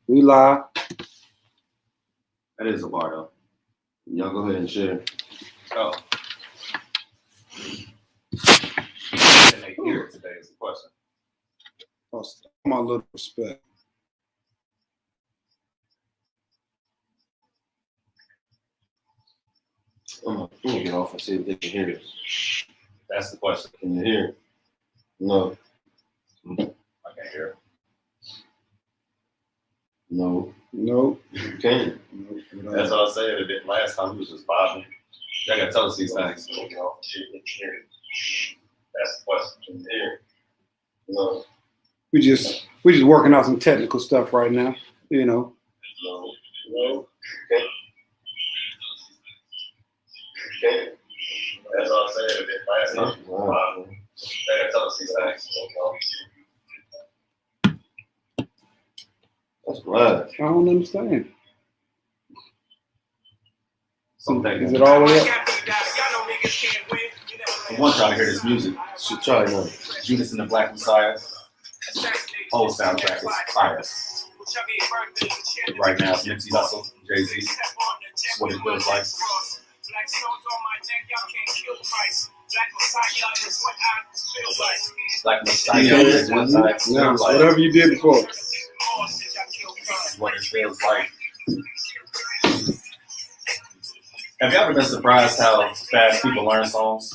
We live. That is a bar though. Y'all go ahead and share. Oh. Can they hear it today is the question. My little respect. I'm gonna get off and see if they can hear this. That's the question. Can you hear it? No. I can't hear it. No. No. You can't. No. That's what I was saying. The last time we was just popping. Y'all gotta tell us these things. That's the question. Can you hear it? No. We just working out some technical stuff right now. You know. No. No. Okay. Okay. That's what I was saying. The last time we was popping. Y'all gotta tell us these things. That's blind. I don't understand. Something. Is it all the way up? I want y'all to hear this music. Should try now. Judas and the Black Messiah. Whole soundtrack is fire. Right now, it's Nipsey Hussle, Jay-Z. That's what it feels like. Black Messiah is what it feels Yeah, like. whatever you did before. What it feels like. Have you ever been surprised how fast people learn songs?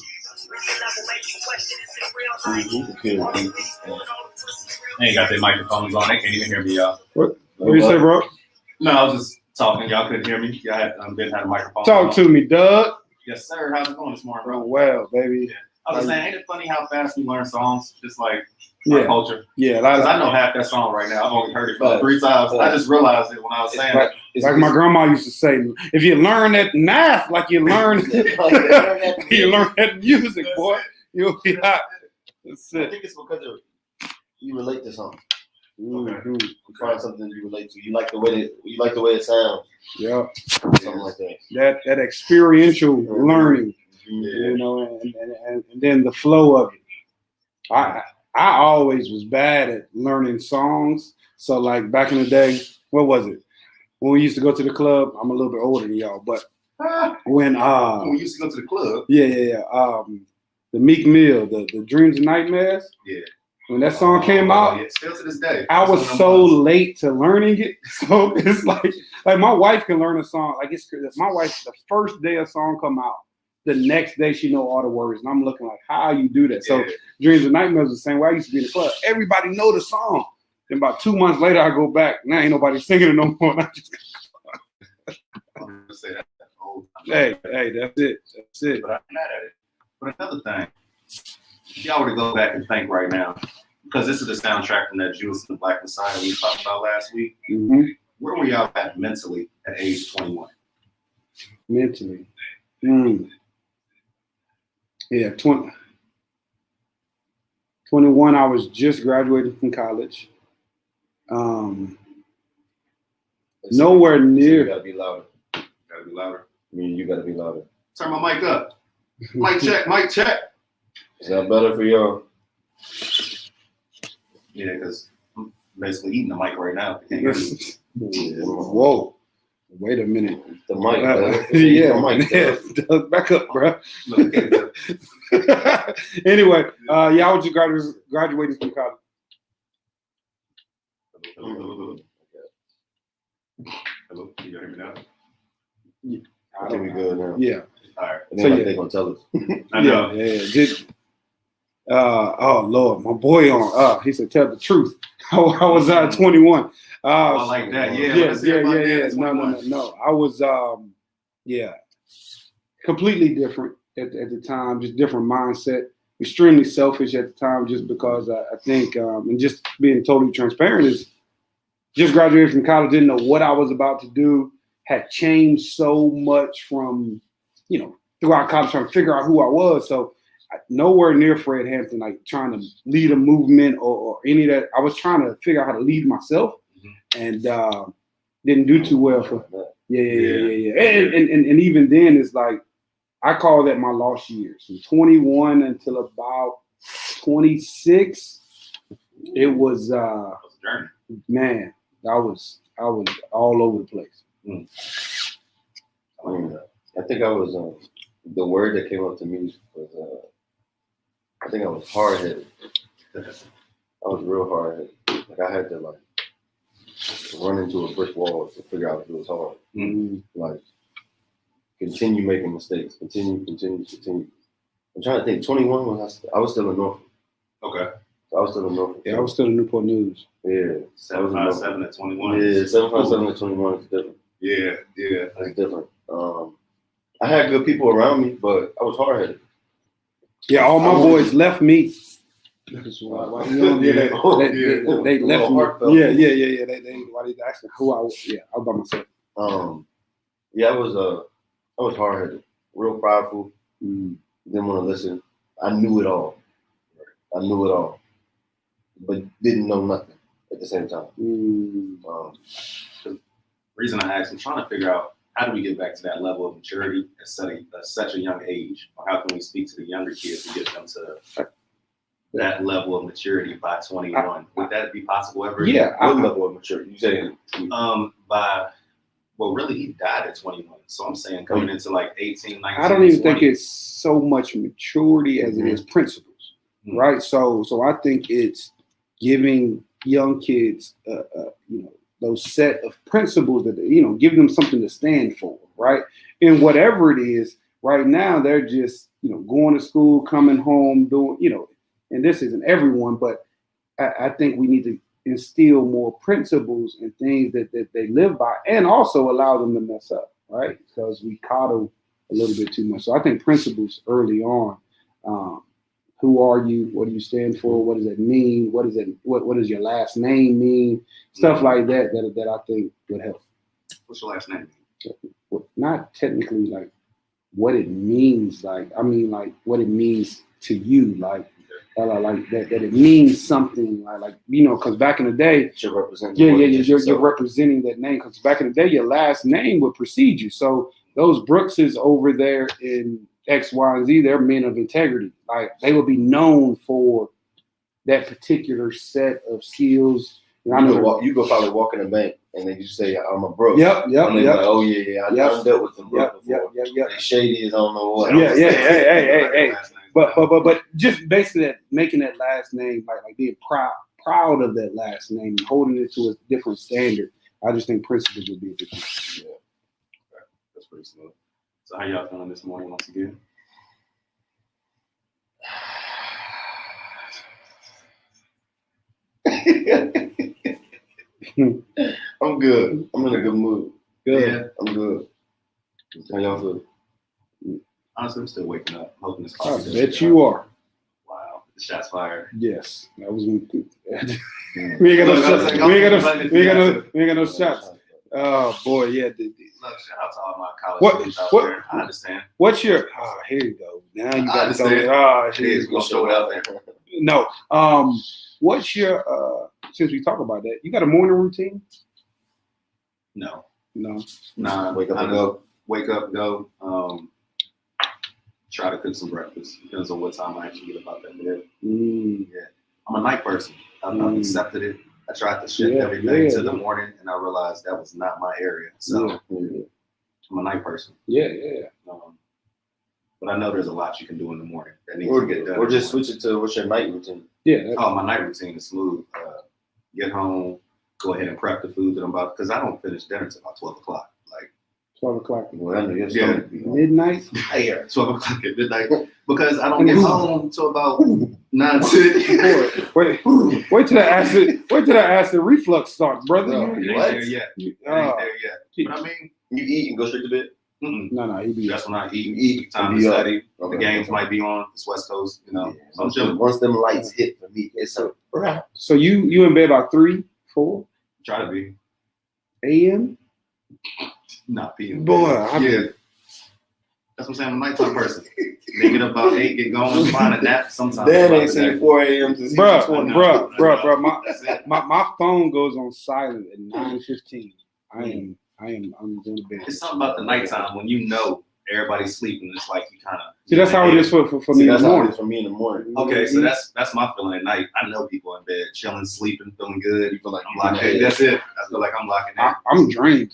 They ain't got their microphones on. They can't even hear me, y'all. What you say, bro? No, I was just talking. Y'all couldn't hear me. Y'all didn't have a microphone. Talk to me, Doug. Yes, sir. How's it going this morning, bro? Well, baby. Yeah. I was saying, ain't it funny how fast we learn songs? Just like our culture. Yeah, Because I know half that song right now. I've only heard it about 3 times. I just realized it when I was saying it. Like my grandma used to say, if you learn that math like you learn, you learn that music, boy, you'll be hot. That's I it. think it's because you relate to something. Mm-hmm. You find something you relate to. You like the way it sounds. Yeah, Something like that. that experiential learning, Yeah. you know, and then the flow of it. I always was bad at learning songs. So like back in the day, what was it? When we used to go to the club, I'm a little bit older than y'all, but when we used to go to the club. The Meek Mill, the Dreams and Nightmares. Yeah. When that song came out, yeah, still to this day. I was so late to learning it. So it's like my wife can learn a song. Like my wife, the first day a song come out, the next day she know all the words, and I'm looking like, how you do that? So Dreams and Nightmares was the same way. I used to be in the club. Everybody know the song. Then about 2 months later, I go back. Now ain't nobody singing it no more. And I just say that whole time. hey, that's it. That's it. But I'm mad at it. But another thing, if y'all were to go back and think right now, because this is the soundtrack from that Judas and the Black Messiah we talked about last week. Mm-hmm. Where were y'all at mentally at age 21? Mentally. Yeah, 21, I was just graduated from college. Nowhere near. You gotta be louder. Gotta be louder. I mean, you gotta be louder. Turn my mic up. Mic check, mic check. Is that better for y'all? Yeah, because I'm basically eating the mic right now. You can't hear me. Whoa. Wait a minute. The mic, yeah, the mic, Doug, back up, bro. Look, Anyway, I was just graduated from college. Hello, can you hear me now? I think we good now. Yeah. All right. And then they're gonna tell us. I know. Yeah. Just, oh Lord, my boy on. He said, "Tell the truth." I was 21. I like that. Yeah. No. I was, completely different at the time. Just different mindset. Extremely selfish at the time, just because I think, and just being totally transparent, is just graduated from college, didn't know what I was about to do. Had changed so much from, throughout college, trying to figure out who I was. So nowhere near Fred Hampton, like trying to lead a movement or any of that. I was trying to figure out how to lead myself, and didn't do too well for. Yeah. And even then, it's like I call that my lost years. From 21 until about 26, it was journey. Man, I was all over the place. I think I was the word that came up to me was I think I was hard headed. I was real hard headed. Like I had to like run into a brick wall to figure out if it was hard. Like continue making mistakes. Continue. I'm trying to think. 21 when I was still in Norfolk. Okay. So I was still in Norfolk. Yeah, I was still in Newport News. Yeah. 757 at 21. Yeah, 757 at 21 is different. Yeah. That's different. I had good people around me, but I was hard headed. Yeah, all my boys left me. That's why they left me. Yeah. They why they asked me who I was. Yeah, I was by myself. Yeah, I was hard headed, real prideful. Didn't want to listen. I knew it all, but didn't know nothing at the same time. The reason I asked, I'm trying to figure out how do we get back to that level of maturity at such a young age, or how can we speak to the younger kids to get them to that level of maturity by 21? Would that be possible ever? Yeah. What level of maturity? You saying? Well, really, he died at 21. So I'm saying coming into like 18, 19, I don't even 20. think it's so much maturity as it is principles, right? So I think it's giving young kids, those set of principles that, giving them something to stand for, right? And whatever it is, right now, they're just, going to school, coming home, doing, and this isn't everyone, but I think we need to instill more principles and things that they live by, and also allow them to mess up, right? Because we coddle a little bit too much. So I think principles early on. Who are you? What do you stand for? What does that mean? What does your last name mean? Stuff like that I think would help. What's your last name? Not technically like what it means. Like I mean like what it means to you. Like that it means something like because back in the day you're representing you're representing that name, because back in the day your last name would precede you. So those Brookses over there in X, Y, and Z, they're men of integrity. Like they will be known for that particular set of skills. And you go probably walk in the bank and then you say I'm a Brook. Yep. And they're like, oh yeah, I dealt with them Brook before. Yep. They shady as I don't know what. Hey. But just basically that, making that last name like being proud of that last name, holding it to a different standard. I just think principles would be a big thing. Yeah. Okay. That's pretty smooth. So how y'all feeling this morning once again? I'm good. I'm in a good mood. Good. Yeah. I'm good. How y'all feel? Honestly, I'm still waking up. I'm hoping this I coffee bet you are. Wow. The shots fired. Yes. That was we ain't got no shots. Oh boy, yeah. Look, shout out to all my college students out there. I understand. What's your here you go. Now you got to it is. We'll show it out there. No. What's your since we talk about that, you got a morning routine? No. Nah, wake up, go. Try to cook some breakfast. Depends on what time I actually get about that bed. Yeah. I'm a night person. I've accepted it. I tried to shift everything to the morning, and I realized that was not my area. So I'm a night person. Yeah. But I know there's a lot you can do in the morning that needs Or to get done. Or just switch it to what's your night routine? Yeah. My night routine is smooth. Get home, go ahead and prep the food that I'm about, because I don't finish dinner until about 12 o'clock. Like 12 o'clock. Well, I know your Yeah. stomach be on. Midnight? yeah, 12 o'clock at midnight, because I don't get home until about 9, 10. Wait till the acid reflux starts, brother. No, It ain't What? there yet. It ain't there yet. But I mean, You eat and go straight to bed? No, he be that's when I eat. Eat Time and to be up. study. Okay. The games might be on. It's West Coast, So I'm chilling. Once them lights hit for me, it's a wrap. So you in bed about 3, 4 Try to be. a.m. Not PM. Boy, Yeah. That's what I'm saying. I'm a nighttime person. They get up about 8, get going, find a nap. Sometimes. Dan ain't seen 4 a.m. since he was 20. Bruh. My phone goes on silent at 9:15. I'm going to bed. It's something about the nighttime when you know everybody's sleeping. It's like you kind of See, that's how it is for See, me in that's the how it morning. is for me in the morning. Okay, so that's my feeling at night. I know people in bed, chilling, sleeping, feeling good. You feel like I'm you locking in. That's it. I feel like I'm locking in. I'm drained.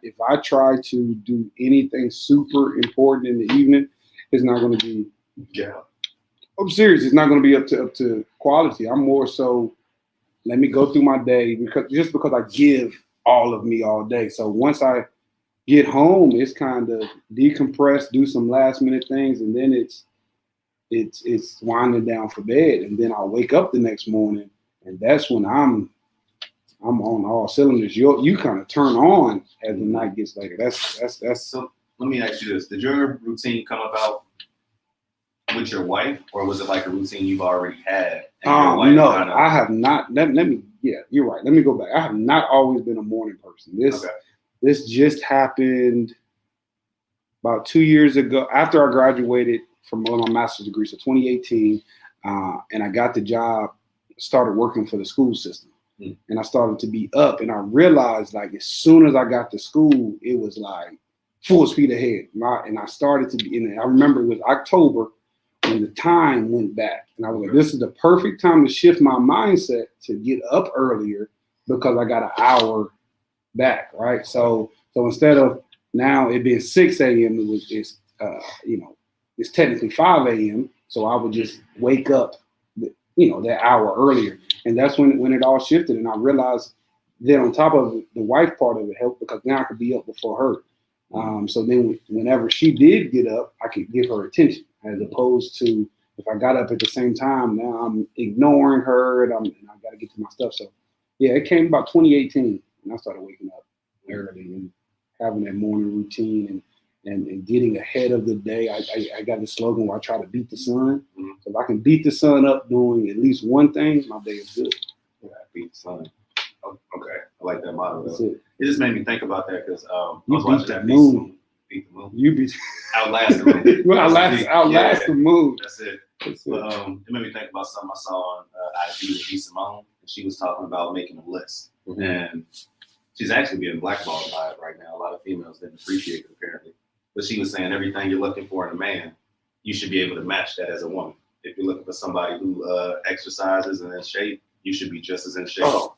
If I try to do anything super important in the evening, it's not going to be. Yeah. I'm serious. It's not going to be up to quality. I'm more so. Let me go through my day because I give all of me all day. So once I get home, it's kind of decompress, do some last minute things, and then it's winding down for bed. And then I'll wake up the next morning, and that's when I'm on all cylinders. You kind of turn on as the night gets later. That's So let me ask you this: did your routine come about with your wife, or was it like a routine you've already had? And your wife no, kinda... I have not. Let me. Yeah, you're right. Let me go back. I have not always been a morning person. This just happened about 2 years ago after I graduated from my master's degree, so 2018, and I got the job, started working for the school system, and I started to be up, and I realized like as soon as I got to school, it was like full speed ahead, and I started to be. And I remember it was October when the time went back, and I was like, this is the perfect time to shift my mindset to get up earlier because I got an hour back, right? So instead of now it being 6 a.m., it's technically 5 a.m. So I would just wake up, that hour earlier, and that's when it all shifted. And I realized that on top of the wife part of it helped because now I could be up before her. So then whenever she did get up, I could give her attention as opposed to if I got up at the same time, now I'm ignoring her and I got to get to my stuff. So yeah, it came about 2018 and I started waking up early and having that morning routine and getting ahead of the day. I got this slogan where I try to beat the sun. So if I can beat the sun up doing at least one thing, my day is good. Yeah, beat the sun. Okay, I like that motto. That's it. It just made me think about that because I You was watching beat the that moon. Beat the moon. You beat Outlast the moon. outlast the mood. That's it. But it made me think about something I saw on IG with B. Simone, and she was talking about making a list, and she's actually being blackballed by it right now. A lot of females didn't appreciate it apparently, but she was saying everything you're looking for in a man, you should be able to match that as a woman. If you're looking for somebody who exercises and in shape, you should be just as in shape. Oh,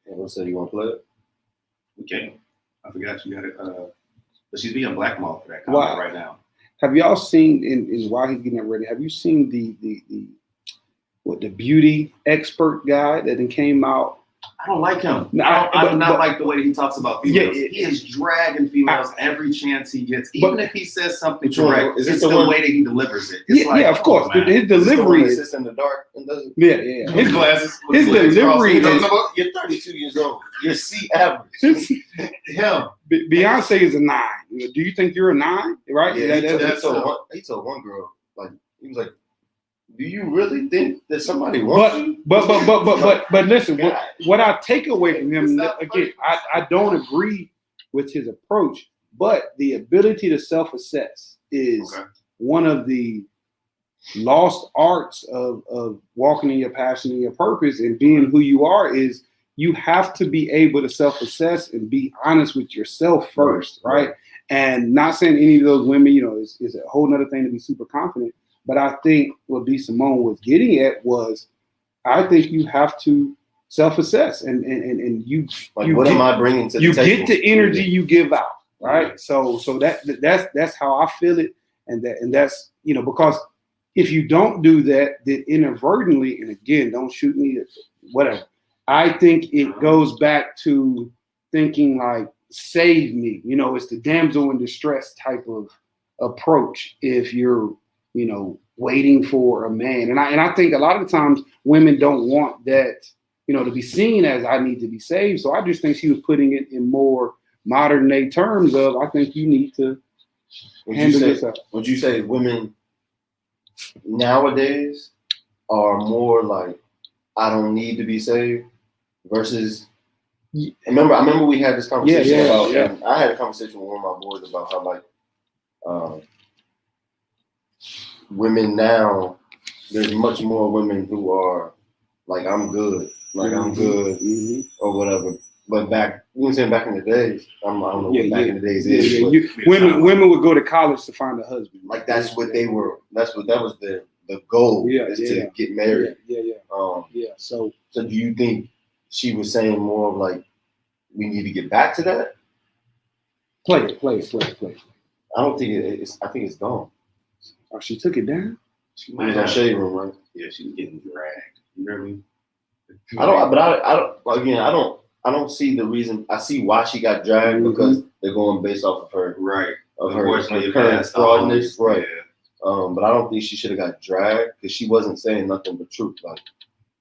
and what said you want to play it? We can. I forgot you got it. But she's being blackballed for that comment right now. Have y'all seen in while he's getting that ready? Have you seen the beauty expert guy that then came out? I don't like him. No, I do not like the way that he talks about females. Yeah, he is dragging females every chance he gets. Even if he says something correct, is it's the way that he delivers it. It's of course. His delivery is sits in the dark and doesn't. Yeah. His glasses. His delivery is. You're 32 years old. You're C average. Him. Beyonce is a 9. Do you think you're a 9? Right? Yeah, he told one girl, like, he was like, do you really think that somebody wants you? But listen, what I take away from him, again, I don't agree with his approach, but the ability to self-assess is one of the lost arts of walking in your passion and your purpose and being who you are. Is you have to be able to self-assess and be honest with yourself first, right? And not saying any of those women, is a whole nother thing to be super confident. But I think what B. Simone was getting at was, I think you have to self-assess and you what am I bringing to the table? You get the energy you give out, right? So that's how I feel it, and that's because if you don't do that, then inadvertently, and again, don't shoot me, whatever. I think it goes back to thinking like, save me. It's the damsel in distress type of approach if you're waiting for a man. And I think a lot of the times women don't want that, to be seen as I need to be saved. So I just think she was putting it in more modern day terms of, I think you need to handle yourself. Would you say women nowadays are more like, I don't need to be saved versus, I remember we had this conversation about, I had a conversation with one of my boys about how like, women now, there's much more women who are like, I'm good, or whatever. But back, you know what I'm saying, back in the days, I don't know what back in the days is. But women would go to college to find a husband. like that's what they were. That was the goal. To get married. Yeah. So do you think she was saying more of like we need to get back to that? Play it. I don't think it's. I think it's gone. Oh, she took it down. She It might was on have. Shade Room, right? Yeah, she's getting dragged. You hear me? I don't. Again, I don't see the reason. I see why she got dragged because they're going based off of her, Right. of her Unfortunately, current past fraudness, all, right? Yeah. But I don't think she should have got dragged because she wasn't saying nothing but truth. Like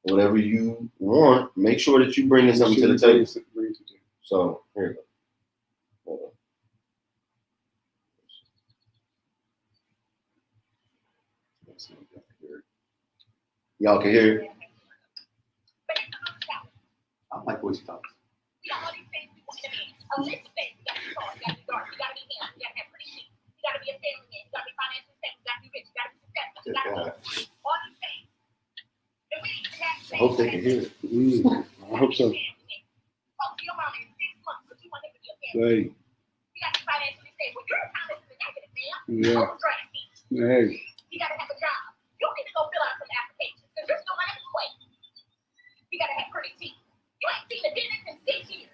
whatever you want, make sure that you bring in something to the table. So here you go. Y'all can hear it. I like what you talking. I hope they can hear it. I hope so. Hey. Yeah. Hey. You gotta have a job. You don't need to go fill out some applications because you're still unemployed. You gotta have pretty teeth. You ain't seen a dentist in 6 years.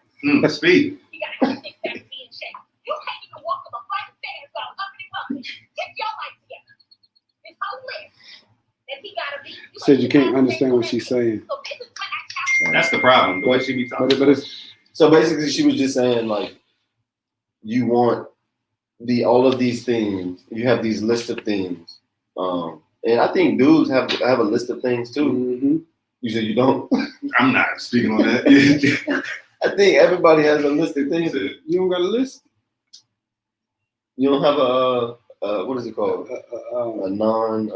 Speak. You gotta have things that be in shape. You can't even walk up a flight of stairs without uppity bumping. Get your life together. This whole list that he gotta be. Said you can't understand what she's saying. So this is what I challenge. That's the problem. The way she be talking. But it's So basically, she was just saying like, you want all of these things. You have these list of things, and I think dudes have a list of things too. You said you don't. I'm not speaking on that. I think everybody has a list of things. you don't got a list. You don't have a what is it called? A non.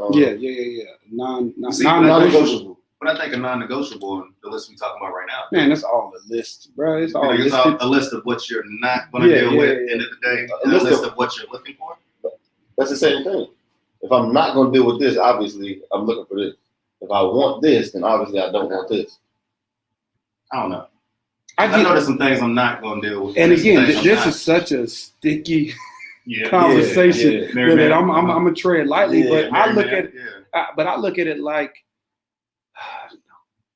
Non-negotiable. But I think a non-negotiable, the list we talking about right now. Man, that's all the list, bro. It's all It's listed. a list of what you're not going to deal with. End of the day, A list of what you're looking for. That's the same thing. If I'm not going to deal with this, obviously I'm looking for this. If I want this, then obviously I don't want this. I don't know. I know there's some things I'm not going to deal with. And again, this is such a sticky conversation that I'm gonna tread lightly. But I look at it like,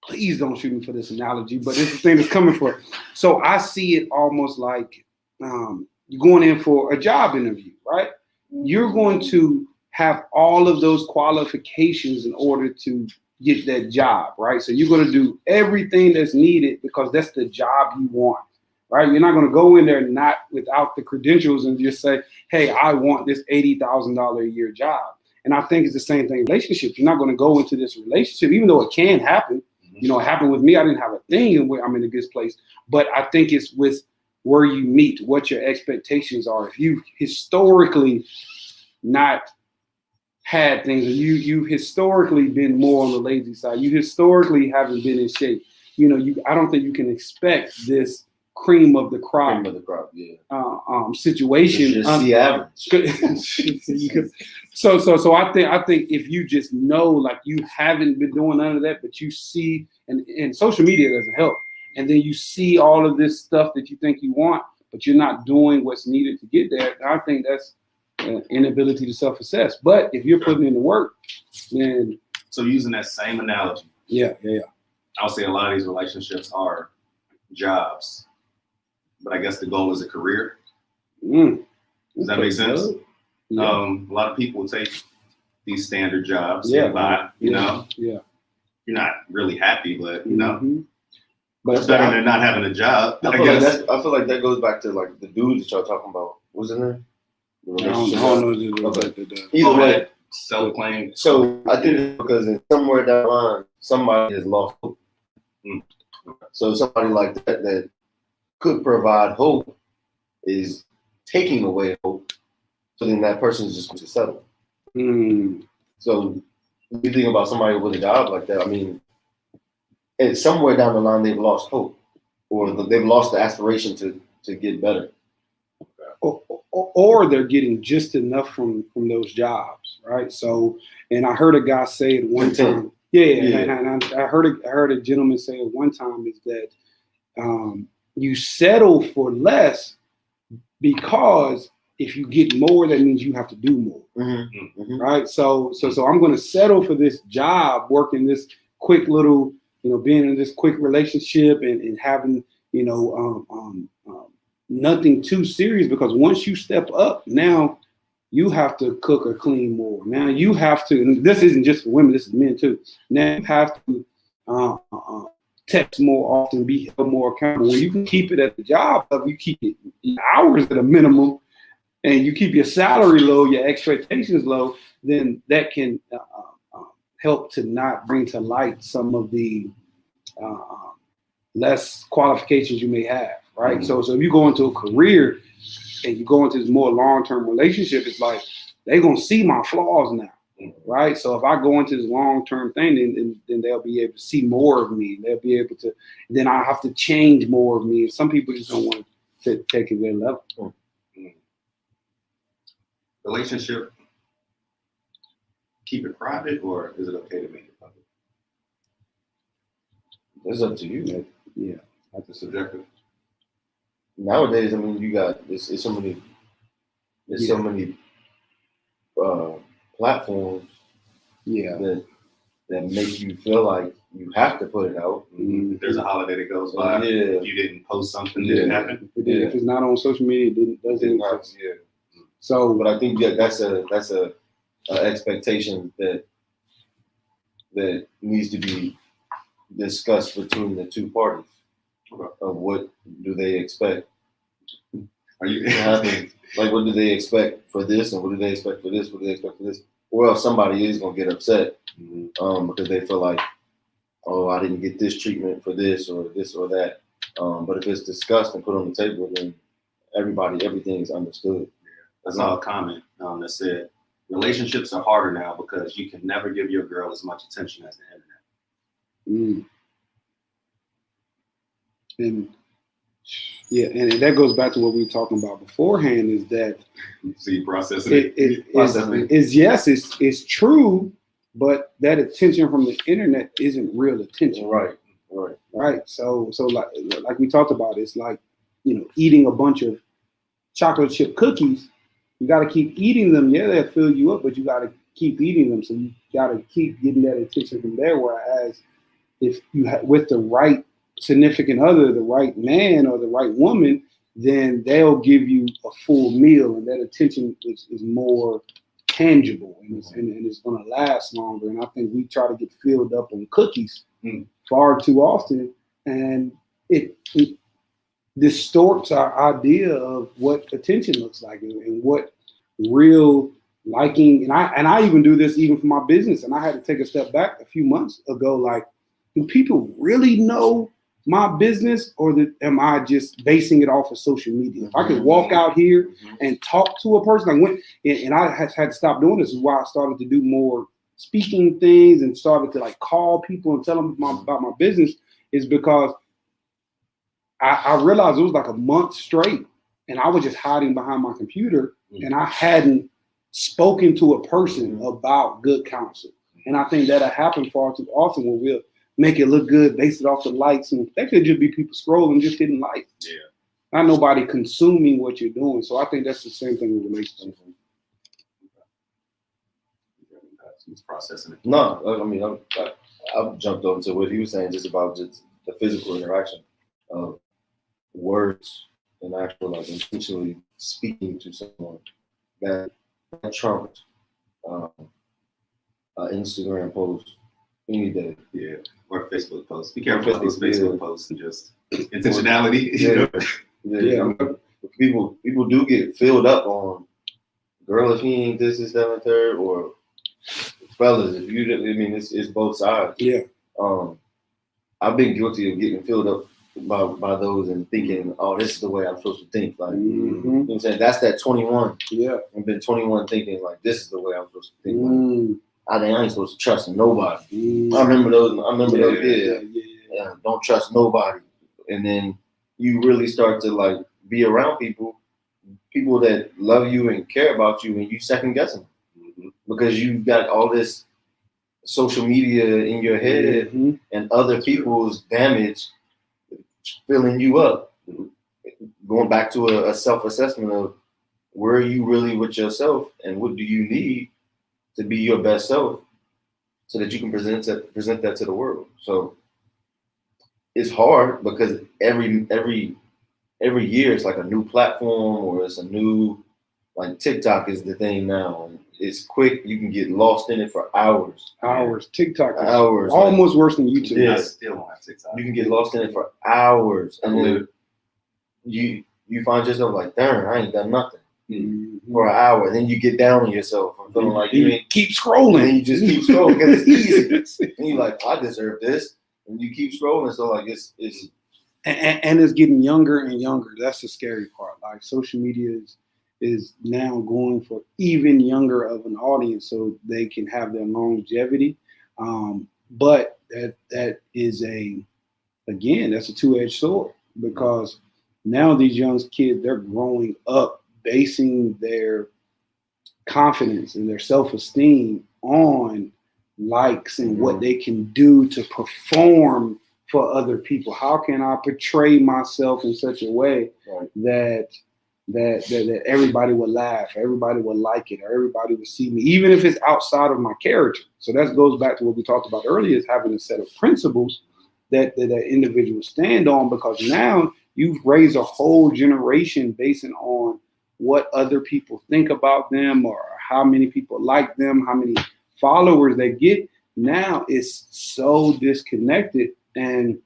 please don't shoot me for this analogy, but it's the thing that's coming for it. So I see it almost like you're going in for a job interview, right? You're going to have all of those qualifications in order to get that job, right? So you're going to do everything that's needed because that's the job you want, right? You're not going to go in there not without the credentials and just say, hey, I want this $80,000 a year job. And I think it's the same thing in relationships. You're not going to go into this relationship, even though it can happen. You know, it happened with me. I didn't have a thing and I'm in a good place. But I think it's with where you meet, what your expectations are. If you historically not had things, and you historically been more on the lazy side, you historically haven't been in shape. You know, I don't think you can expect this cream of the crop, situation. Just the average. So I think if you just know, like you haven't been doing none of that, but you see, and social media doesn't help, and then you see all of this stuff that you think you want, but you're not doing what's needed to get there. I think that's inability to self-assess. But if you're putting in the work, then so using that same analogy, I'll say a lot of these relationships are jobs, but I guess the goal is a career. Does that make sense? A lot of people take these standard jobs, you know, you're not really happy, but you know, but it's better than not having a job. I feel like that goes back to like the dudes that y'all talking about. What's in there? Either way, self-claim. So I think it's because somewhere down the line, somebody has lost hope. So somebody like that could provide hope is taking away hope. So then that person is just going to settle. So you think about somebody with a job like that, I mean, and somewhere down the line they've lost hope, or they've lost the aspiration to get better. Or they're getting just enough from those jobs, right? So, and I heard a guy say it one time. And I heard a gentleman say it one time is that you settle for less because if you get more, that means you have to do more. Right? So I'm going to settle for this job, working this quick little, being in this quick relationship and having, nothing too serious, because once you step up, now you have to cook or clean more. Now you have to, and this isn't just for women, this is men too. Now you have to text more often, be held more accountable. When you can keep it at the job, if you keep it hours at a minimum, and you keep your salary low, your expectations low, then that can help to not bring to light some of the less qualifications you may have, right? So if you go into a career and you go into this more long-term relationship, it's like they're gonna see my flaws now, right? So if I go into this long-term thing, then they'll be able to see more of me. They'll be able to. Then I have to change more of me. And some people just don't want to take it to their level. Relationship, keep it private, or is it okay to make it public? It's up to you, man. Yeah, That's subjective. Nowadays, I mean, you got it's so many platforms that make you feel like you have to put it out. If there's a holiday that goes by, if you didn't post something, didn't happen. If it's not on social media, it doesn't exist. So, but I think that's a expectation that needs to be discussed between the two parties of what do they expect. Are you like, what do they expect for this, and what do they expect for this? What do they expect for this? Or else somebody is gonna get upset because they feel like, oh, I didn't get this treatment for this or that. But if it's discussed and put on the table, then everything is understood. I saw a comment that said relationships are harder now because you can never give your girl as much attention as the internet. And that goes back to what we were talking about beforehand, is that so you processing it. Yes, it's true, but that attention from the internet isn't real attention. Right. So like we talked about, it's like, eating a bunch of chocolate chip cookies. You got to keep eating them. Yeah, they'll fill you up, but you got to keep eating them. So you got to keep getting that attention from there. Whereas if you with the right significant other, the right man or the right woman, then they'll give you a full meal, and that attention is more tangible, and it's going to last longer. And I think we try to get filled up on cookies far too often, and it distorts our idea of what attention looks like and what real liking. And I even do this even for my business, and I had to take a step back a few months ago. Like, do people really know my business, or am I just basing it off of social media? If I could walk out here and talk to a person, I went and I had to stop doing this. Is why I started to do more speaking things and started to call people and tell them about my business, is because I realized it was like a month straight and I was just hiding behind my computer and I hadn't spoken to a person about good counsel. And I think that'll happen far too often when we'll make it look good, base it off the likes, and that could just be people scrolling, just hitting like. Yeah. Not nobody consuming what you're doing. So I think that's the same thing with relationships. He's processing it. No, I mean, I jumped over to what he was saying, just about just the physical interaction of words and actual intentionally speaking to someone that trumps Instagram post any day. Yeah, or Facebook posts. Be careful with these Facebook posts and just intentionality. People do get filled up on, girl, if he ain't this, that, and third, or fellas, if you, it's both sides. Yeah. I've been guilty of getting filled up by those and thinking, oh, this is the way I'm supposed to think. Like, you know what I'm saying? That's that 21. Yeah. I've been 21 thinking, like, this is the way I'm supposed to think. Like, I ain't supposed to trust nobody. I remember those. Yeah, don't trust nobody. And then you really start to be around people that love you and care about you, and you second guessing them because you've got all this social media in your head and other people's damage filling you up. going back to a self-assessment of where are you really with yourself and what do you need to be your best self so that you can present that to the world. So it's hard because every year it's like a new platform or it's a new, like TikTok is the thing now. It's quick. You can get lost in it for hours. TikTok is Hours. almost worse than YouTube. Yeah. I still on TikTok. You can get lost in it for hours. And then you find yourself like, darn, I ain't done nothing for an hour. And then you get down on yourself and feeling like you ain't keep scrolling. And then you just keep scrolling because it's easy. And you're like, I deserve this. And you keep scrolling. So like it's and it's getting younger and younger. That's the scary part. Like social media is now going for even younger of an audience so they can have their longevity. But that is that's a two-edged sword because now these young kids, they're growing up basing their confidence and their self-esteem on likes and what they can do to perform for other people. How can I portray myself in such a way that everybody will laugh, everybody will like it, or everybody will see me, even if it's outside of my character. So that goes back to what we talked about earlier, is having a set of principles that individuals stand on, because now you've raised a whole generation based on what other people think about them or how many people like them, how many followers they get. Now it's so disconnected, and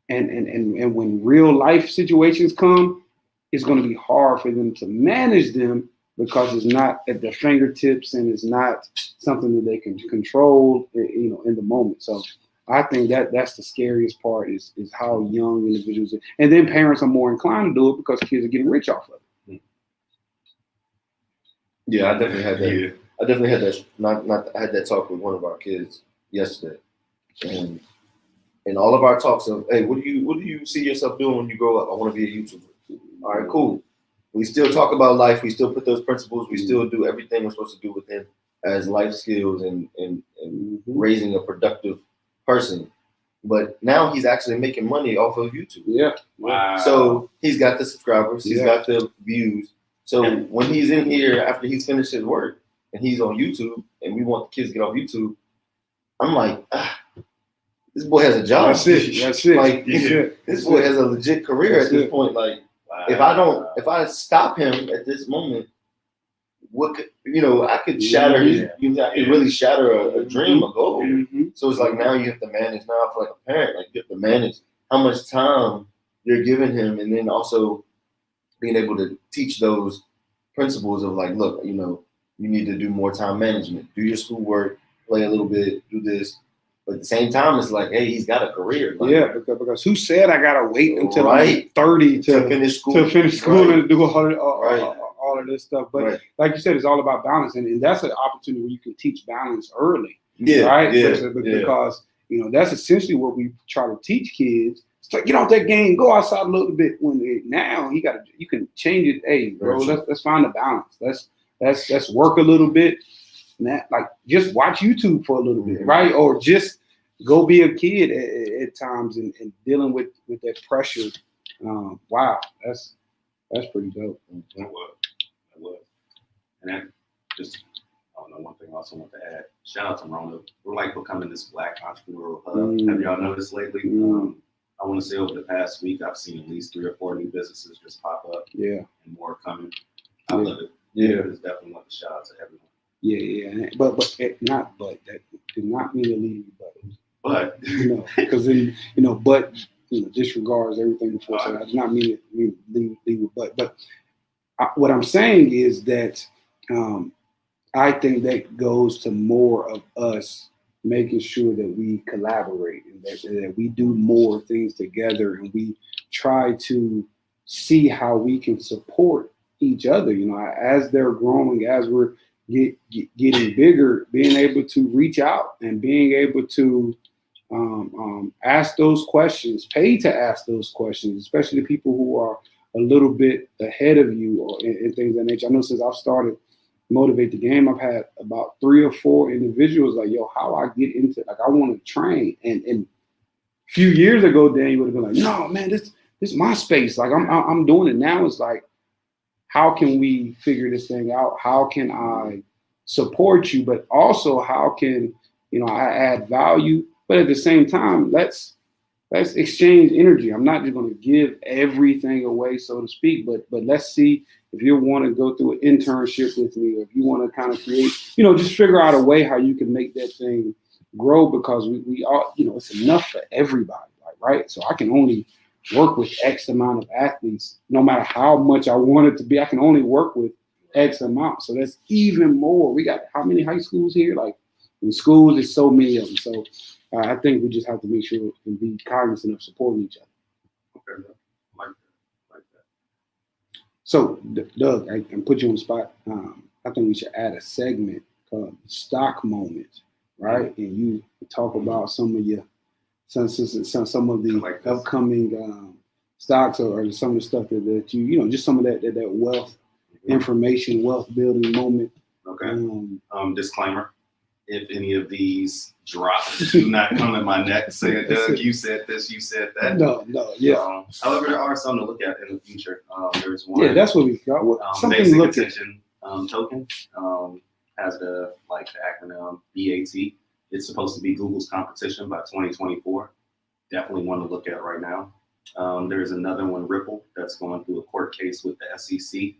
when real life situations come, it's going to be hard for them to manage them because it's not at their fingertips and it's not something that they can control, in the moment. So I think that's the scariest part is how young individuals are. And then parents are more inclined to do it because kids are getting rich off of it. Yeah, I definitely had that. Yeah. I definitely had that. I had that talk with one of our kids yesterday, and in all of our talks of, hey, what do you see yourself doing when you grow up? I want to be a YouTuber. All right, cool. We still talk about life. We still put those principles. We still do everything we're supposed to do with him as life skills and raising a productive person. But now he's actually making money off of YouTube. Yeah. Wow. So he's got the subscribers. He's got the views. So when he's in here after he's finished his work and he's on YouTube and we want the kids to get off YouTube, I'm like, this boy has a job. That's it. Like this boy has a legit career at this point. Like if I stop him at this moment, what could, I could shatter I could really shatter a dream, a goal. So it's like now you have to manage. Now I feel like a parent, like you have to manage how much time you're giving him, and then also being able to teach those principles of like, look, you need to do more time management, do your schoolwork, play a little bit, do this. But at the same time, it's like, hey, he's got a career. Like, because who said I gotta wait until I'm 30 to finish school and do all of this stuff? But like you said, it's all about balance, and that's an opportunity where you can teach balance early. Because that's essentially what we try to teach kids. It's like, get off that game, go outside a little bit. Now you can change it. Hey, bro, let's find a balance. Let's work a little bit. Like just watch YouTube for a little bit, right? Or just go be a kid at times and dealing with that pressure. Wow, that's pretty dope. That was. And that just, I don't know, one thing I also want to add. Shout out to Rona. We're like becoming this Black entrepreneurial hub. Have y'all noticed lately? I want to say over the past week, I've seen at least 3 or 4 new businesses just pop up. Yeah. And more coming. I love it. Yeah. It's definitely want to shout out to everyone. Yeah. But that did not mean to leave you, but because disregards everything before. So I did not mean to leave you, but what I'm saying is that I think that goes to more of us making sure that we collaborate and that we do more things together, and we try to see how we can support each other. As they're growing, as we're getting bigger, being able to reach out and being able to ask those questions, pay to ask those questions, especially the people who are a little bit ahead of you or in things of that nature. I know since I've started Motivate the Game, I've had about 3 or 4 individuals like, yo, how I get into, like, I want to train. And a few years ago, Dan, you would have been like, no, man, this is my space. Like I'm doing it now. It's like, how can we figure this thing out? How can I support you? But also, how can, I add value? But at the same time, let's exchange energy. I'm not just going to give everything away, so to speak, but let's see if you want to go through an internship with me, or if you want to kind of create, just figure out a way how you can make that thing grow, because we all, it's enough for everybody, like, right? So I can only work with X amount of athletes, no matter how much I want it to be. I can only work with X amount. So that's even more. We got how many high schools here? Like, in schools, there's so many of them. So I think we just have to make sure and be cognizant of supporting each other. Okay, like that. So, Doug, I can put you on the spot. I think we should add a segment called Stock Moment, right? And you talk about some of the upcoming stocks, or some of the stuff that you, just some of that wealth information, wealth building moment. Okay. Disclaimer. If any of these drop, do not come at my neck saying, Doug, you said this, you said that. No, yeah. However, there are some to look at in the future. There's one. Yeah, that's what we got. Something basic to look attention token has the acronym BAT. It's supposed to be Google's competition by 2024. Definitely one to look at right now. There's another one, Ripple, that's going through a court case with the SEC.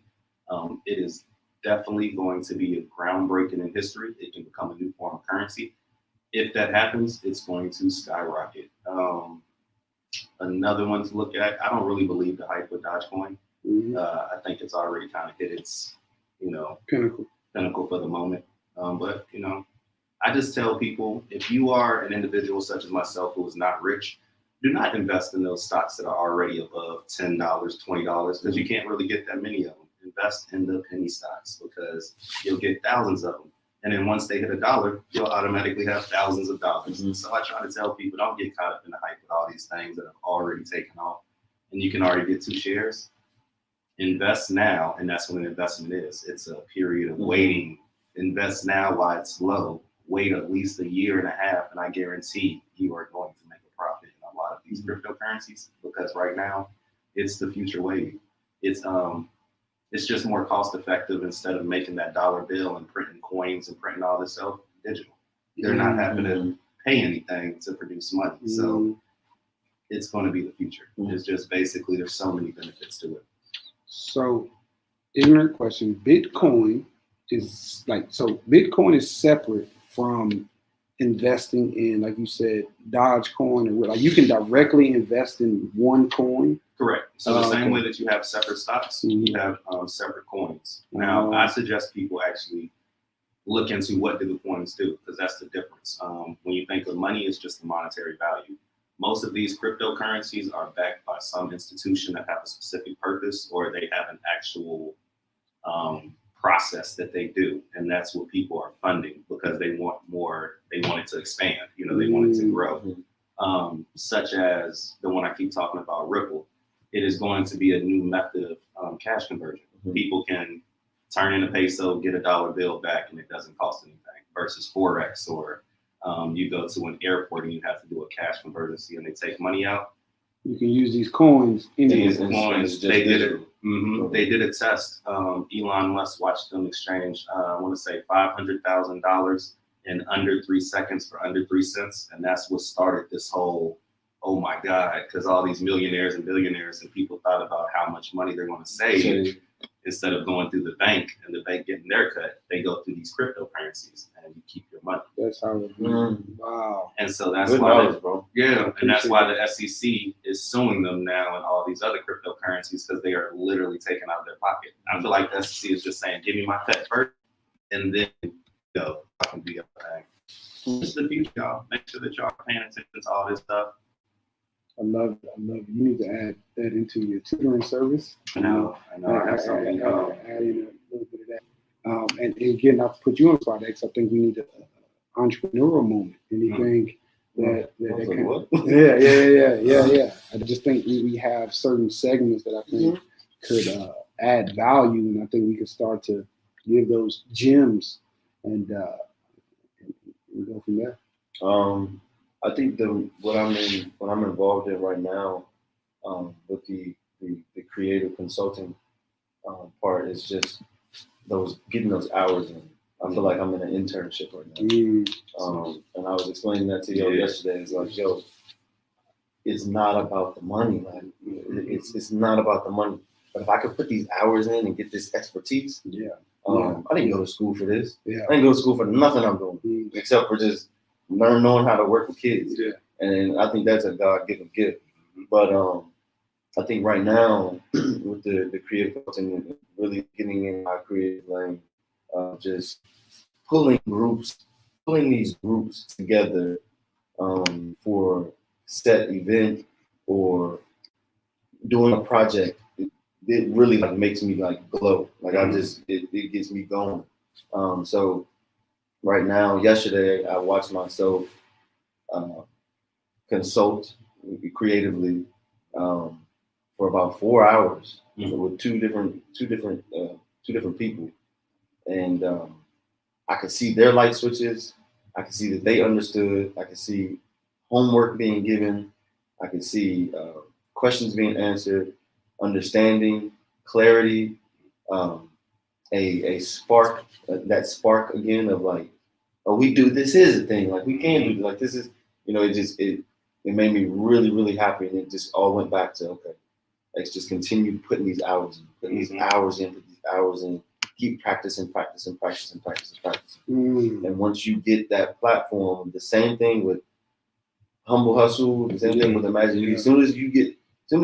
It is definitely going to be a groundbreaking in history. It can become a new form of currency. If that happens, it's going to skyrocket. Another one to look at, I don't really believe the hype with Dogecoin. I think it's already kind of hit its, pinnacle for the moment. But I just tell people, if you are an individual such as myself who is not rich, do not invest in those stocks that are already above $10, $20, because you can't really get that many of them. Invest in the penny stocks, because you'll get thousands of them. And then once they hit $1, you'll automatically have thousands of dollars. So I try to tell people, don't get caught up in the hype with all these things that have already taken off. And you can already get 2 shares. Invest now, and that's what an investment is. It's a period of waiting. Invest now while it's low. Wait at least a year and a half, and I guarantee you are going to make a profit in a lot of these cryptocurrencies, because right now it's the future wave. It's just more cost effective. Instead of making that dollar bill and printing coins and printing all this stuff digital, they're not having to pay anything to produce money. So it's going to be the future. It's just basically, there's so many benefits to it. So, ignorant question. Bitcoin is separate from investing in, like you said, Dogecoin, or like you can directly invest in one coin. Correct. So the same way that you have separate stocks, you have separate coins. Now, I suggest people actually look into what do the coins do, because that's the difference. When you think of money, it's just the monetary value. Most of these cryptocurrencies are backed by some institution that have a specific purpose, or they have an actual process that they do, and that's what people are funding, because they want more. They want it to expand. They want it to grow. Such as the one I keep talking about, Ripple. It is going to be a new method of cash conversion. People can turn in a peso, get a dollar bill back, and it doesn't cost anything. Versus Forex, or you go to an airport and you have to do a cash conversion, and they take money out. You can use these coins. They did it. They did a test. Elon Musk watched them exchange, I want to say $500,000 in under 3 seconds for under 3 cents. And that's what started this whole, oh my God, because all these millionaires and billionaires and people thought about how much money they're going to save. Instead of going through the bank and the bank getting their cut, they go through these cryptocurrencies and you keep your money. That's how it works. Wow. And so that's why, that's why the SEC is suing them now and all these other cryptocurrencies, because they are literally taking out of their pocket. I feel like the SEC is just saying, give me my cut first, and then I can do your thing. It's the future, y'all. Make sure that y'all are paying attention to all this stuff. I love it. You need to add that into your tutoring service. I know. I have something. Add in a little bit of that. And again, not to put you on the spot, X, I think we need an entrepreneurial moment. Anything that can. Yeah. I just think we have certain segments that I think could add value, and I think we could start to give those gems and go from there. I think what I'm involved in right now With the creative consulting part is just getting those hours in. I feel like I'm in an internship right now. And I was explaining that to you yesterday. It's like, yo, it's not about the money. Like, it's not about the money. But if I could put these hours in and get this expertise, I didn't go to school for this. I didn't go to school for nothing I'm doing except for just knowing how to work with kids. And I think that's a God-given gift. But I think right now with the creative consulting and really getting in our creative lane, just pulling these groups together for set event or doing a project, it really like makes me like glow. Like it gets me going. So right now, yesterday I watched myself consult creatively for about 4 hours with two different people, and I could see their light switches. I could see that they understood. I could see homework being given. I could see questions being answered, understanding, clarity, a spark, that spark again of like, oh, we do, this is a thing. Like we can do, like this is, it made me really, really happy. And it just all went back to, okay, let's just continue putting these hours in, put these hours in, keep practicing. And once you get that platform, the same thing with Humble Hustle, the same thing with Imagine. As soon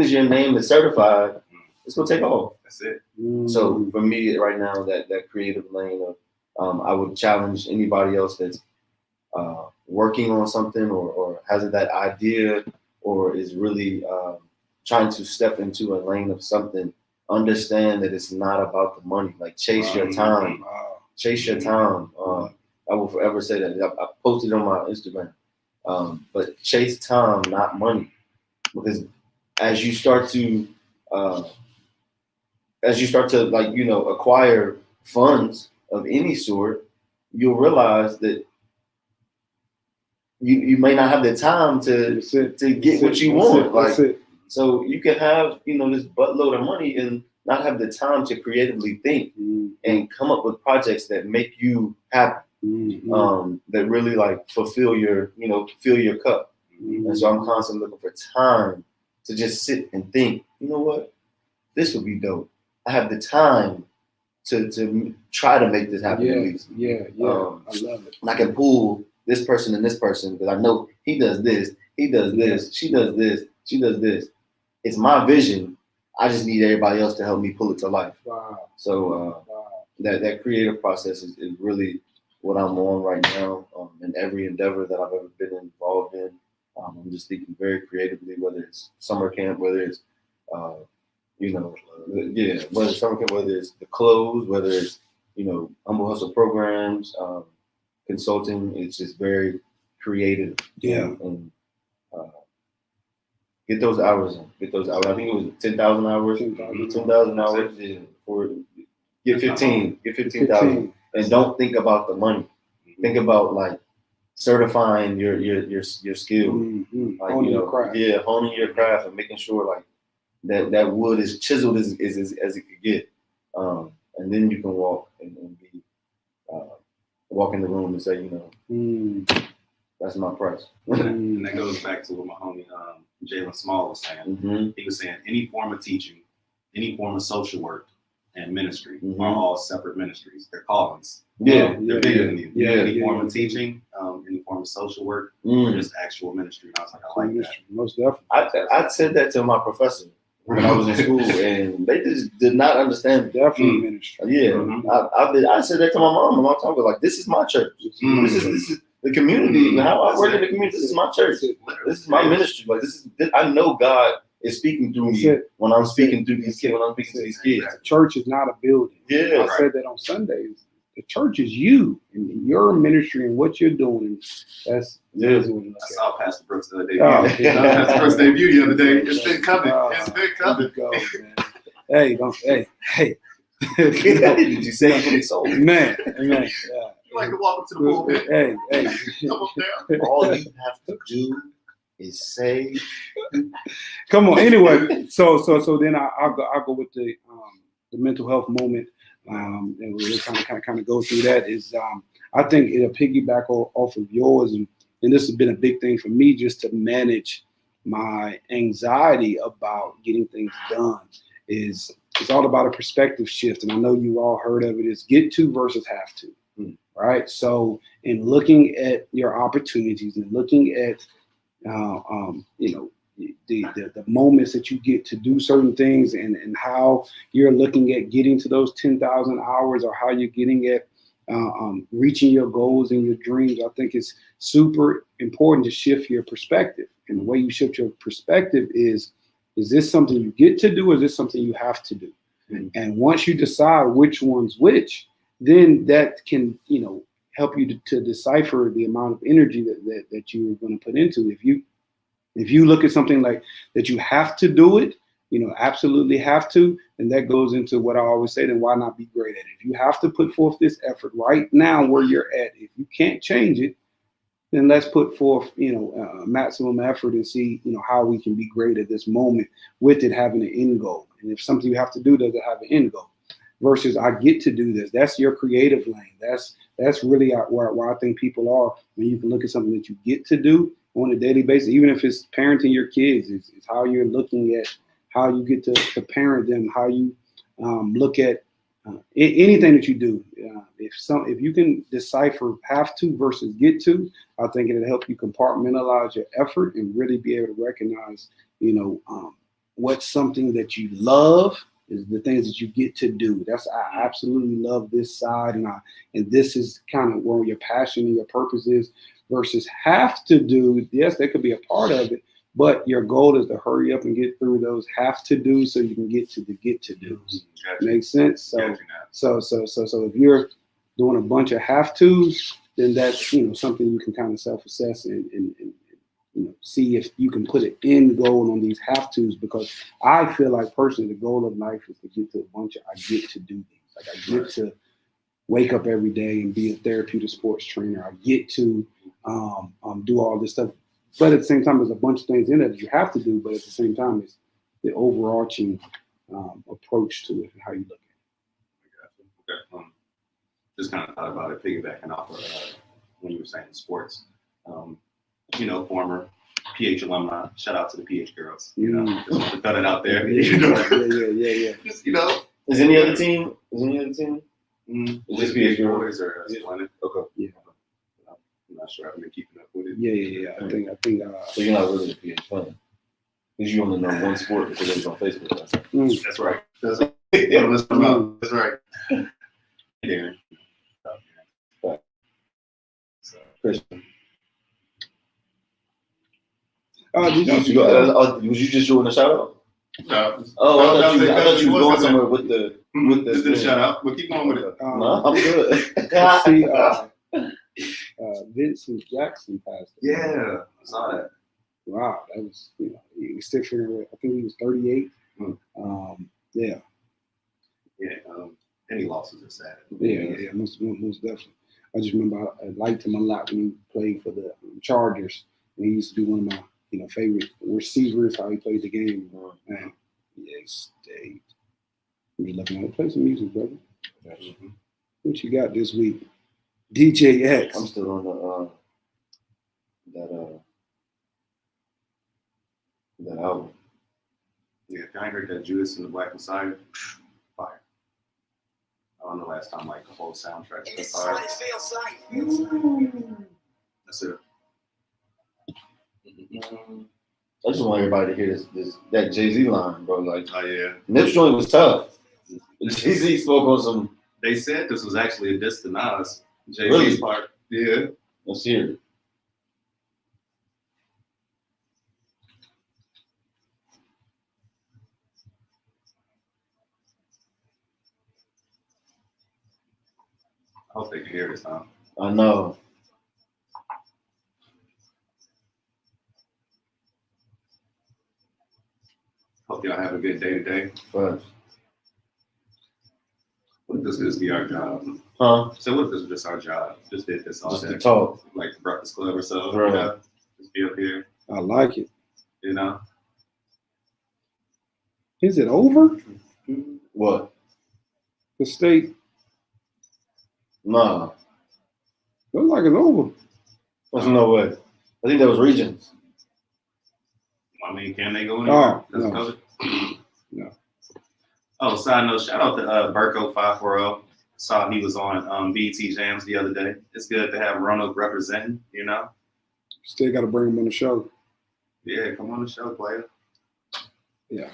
as your name is certified, it's gonna take off. That's it. So for me right now, that creative lane of, I would challenge anybody else that's working on something or has that idea or is really trying to step into a lane of something. Understand that it's not about the money. Like chase your time. Chase your time. I will forever say that. I posted on my Instagram. But chase time, not money, because as you start to acquire funds of any sort, you'll realize that you may not have the time to get what you want. So you can have this buttload of money and not have the time to creatively think and come up with projects that make you happy. That really like fulfill your cup. And so I'm constantly looking for time to just sit and think, you know what, this would be dope. I have the time to try to make this happen at least. I love it. And I can pull this person and this person because I know he does this, she does this. It's my vision. I just need everybody else to help me pull it to life. Wow. So that creative process is really what I'm on right now, in every endeavor that I've ever been involved in. I'm just thinking very creatively, whether it's summer camp, whether it's, whether it's summer camp, whether it's the clothes, whether it's, Humble Hustle programs, consulting. It's just very creative. And get those hours in. Get those hours. I think it was 10,000 hours. 10,000 hours. Yeah, get 15. Get 15,000. And don't think about the money. Think about like certifying your skill. Like, honing your craft. Yeah, honing your craft and making sure like that wood is chiseled as it could get. And then you can walk and be walk in the room and say, that's my price. And that goes back to what my homie Jalen Small was saying. He was saying any form of teaching, any form of social work, and ministry are all separate ministries. They're callings. They're bigger than you. Any form of teaching, any form of social work, or just actual ministry. And I was like, I like that. Most definitely. I said that to my professor when I was in school, and they just did not understand. Definitely ministry. Yeah, I said that to my mom. My mom was like, "This is my church. This is the community. And how I work in the community. This is my church. This is my ministry. Like I know God is speaking through me when I'm speaking through these kids. When I'm speaking to these kids, The church is not a building. I said that on Sundays. The church is you and your ministry and what you're doing. That's what it is. I saw Pastor Brooks the other day. Pastor Brooks debut the other day. It's been coming. It's been coming. Go, man. Hey. Did you say it when he sold? Man. You like to walk up to the pulpit. Hey. Come up there. All you have to do is safe. Come on. Anyway, so then I'll go with the mental health moment, and we'll kind of go through that. Is I think it'll piggyback off of yours, and this has been a big thing for me just to manage my anxiety about getting things done. It's all about a perspective shift, and I know you all heard of it. Is get to versus have to, right? So in looking at your opportunities and looking at the moments that you get to do certain things and how you're looking at getting to those 10,000 hours or how you're getting at reaching your goals and your dreams. I think it's super important to shift your perspective. And the way you shift your perspective is this something you get to do or is this something you have to do? And once you decide which one's which, then that can, help you to decipher the amount of energy that you're going to put into it. If you look at something like that you have to do it, absolutely have to, and that goes into what I always say, then why not be great at it? If you have to put forth this effort right now where you're at, if you can't change it, then let's put forth, maximum effort and see, how we can be great at this moment with it having an end goal. And if something you have to do doesn't have an end goal versus I get to do this, that's your creative lane. That's really where I think people are when you can look at something that you get to do on a daily basis, even if it's parenting your kids, it's how you're looking at how you get to parent them, how you look at anything that you do. If you can decipher have to versus get to, I think it'll help you compartmentalize your effort and really be able to recognize, what's something that you love is the things that you get to do. I absolutely love this side, and this is kind of where your passion and your purpose is. Versus have to do, yes, that could be a part of it, but your goal is to hurry up and get through those have to do so you can get to the get to do's. Gotcha. Makes sense? So if you're doing a bunch of have tos, then that's something you can kind of self-assess and see if you can put an end goal on these have tos, because I feel like personally the goal of life is to get to a bunch of I get to do things. Like I get to wake up every day and be a therapeutic sports trainer. I get to do all this stuff. But at the same time, there's a bunch of things in it that you have to do. But at the same time, it's the overarching approach to it and how you look at it. Okay. Just kind of thought about it, piggybacking off of when you were saying sports. Former PH alumni. Shout out to the PH girls. Just to throw it out there. Yeah. Just, Is any other team? Just PH girls or Atlanta. Okay. Yeah. I'm not sure I've been keeping up with it. Yeah. I think. So you're not really a PH fan. Because you only know one sport because it was on Facebook. Right? That's right. That's right. Darren. Christian. Did you was you just doing a shout out? No. Oh, I thought you was going somewhere with the Just did a shout out. But keep going with it. No, I'm good. see, Vincent Jackson passed away. Yeah, I saw that. Wow, that was he was still figuring. I think he was 38. Yeah. Any losses are sad. Yeah, most definitely. I just remember I liked him a lot when he played for the Chargers. And he used to be one of my favorite receivers. How he played the game. Man, yeah, he stayed. Me looking at play some music, brother. Mm-hmm. What you got this week? DJ X. I'm still on that album. Yeah, if I heard that Judas and the Black Messiah, fire. I don't know last time like the whole soundtrack was fire. That's it. I just want everybody to hear that Jay-Z line, bro. Like, Oh yeah. Nip's joint was tough. Jay-Z spoke on some. They said this was actually a diss to Nas. Jay-Z's Really? part. Yeah. Let's hear it. I hope they can hear this now. I know. Hope y'all have a good day today. First. What if this just be our job? Huh? So what if this was just our job? Just did this all Just day. to talk. Like the Breakfast Club or so. Right. Just be up here. I like it. You know, Is it over? What? The state Nah, looks like it's over. there's no way. I think that was regions. I mean, can they go anywhere? Oh, no. COVID? No. Oh, side note, shout out to Burko 540. Saw he was on BT Jams the other day. It's good to have Roanoke representing, you know? Still got to bring him on the show. Yeah, come on the show, player. Yeah.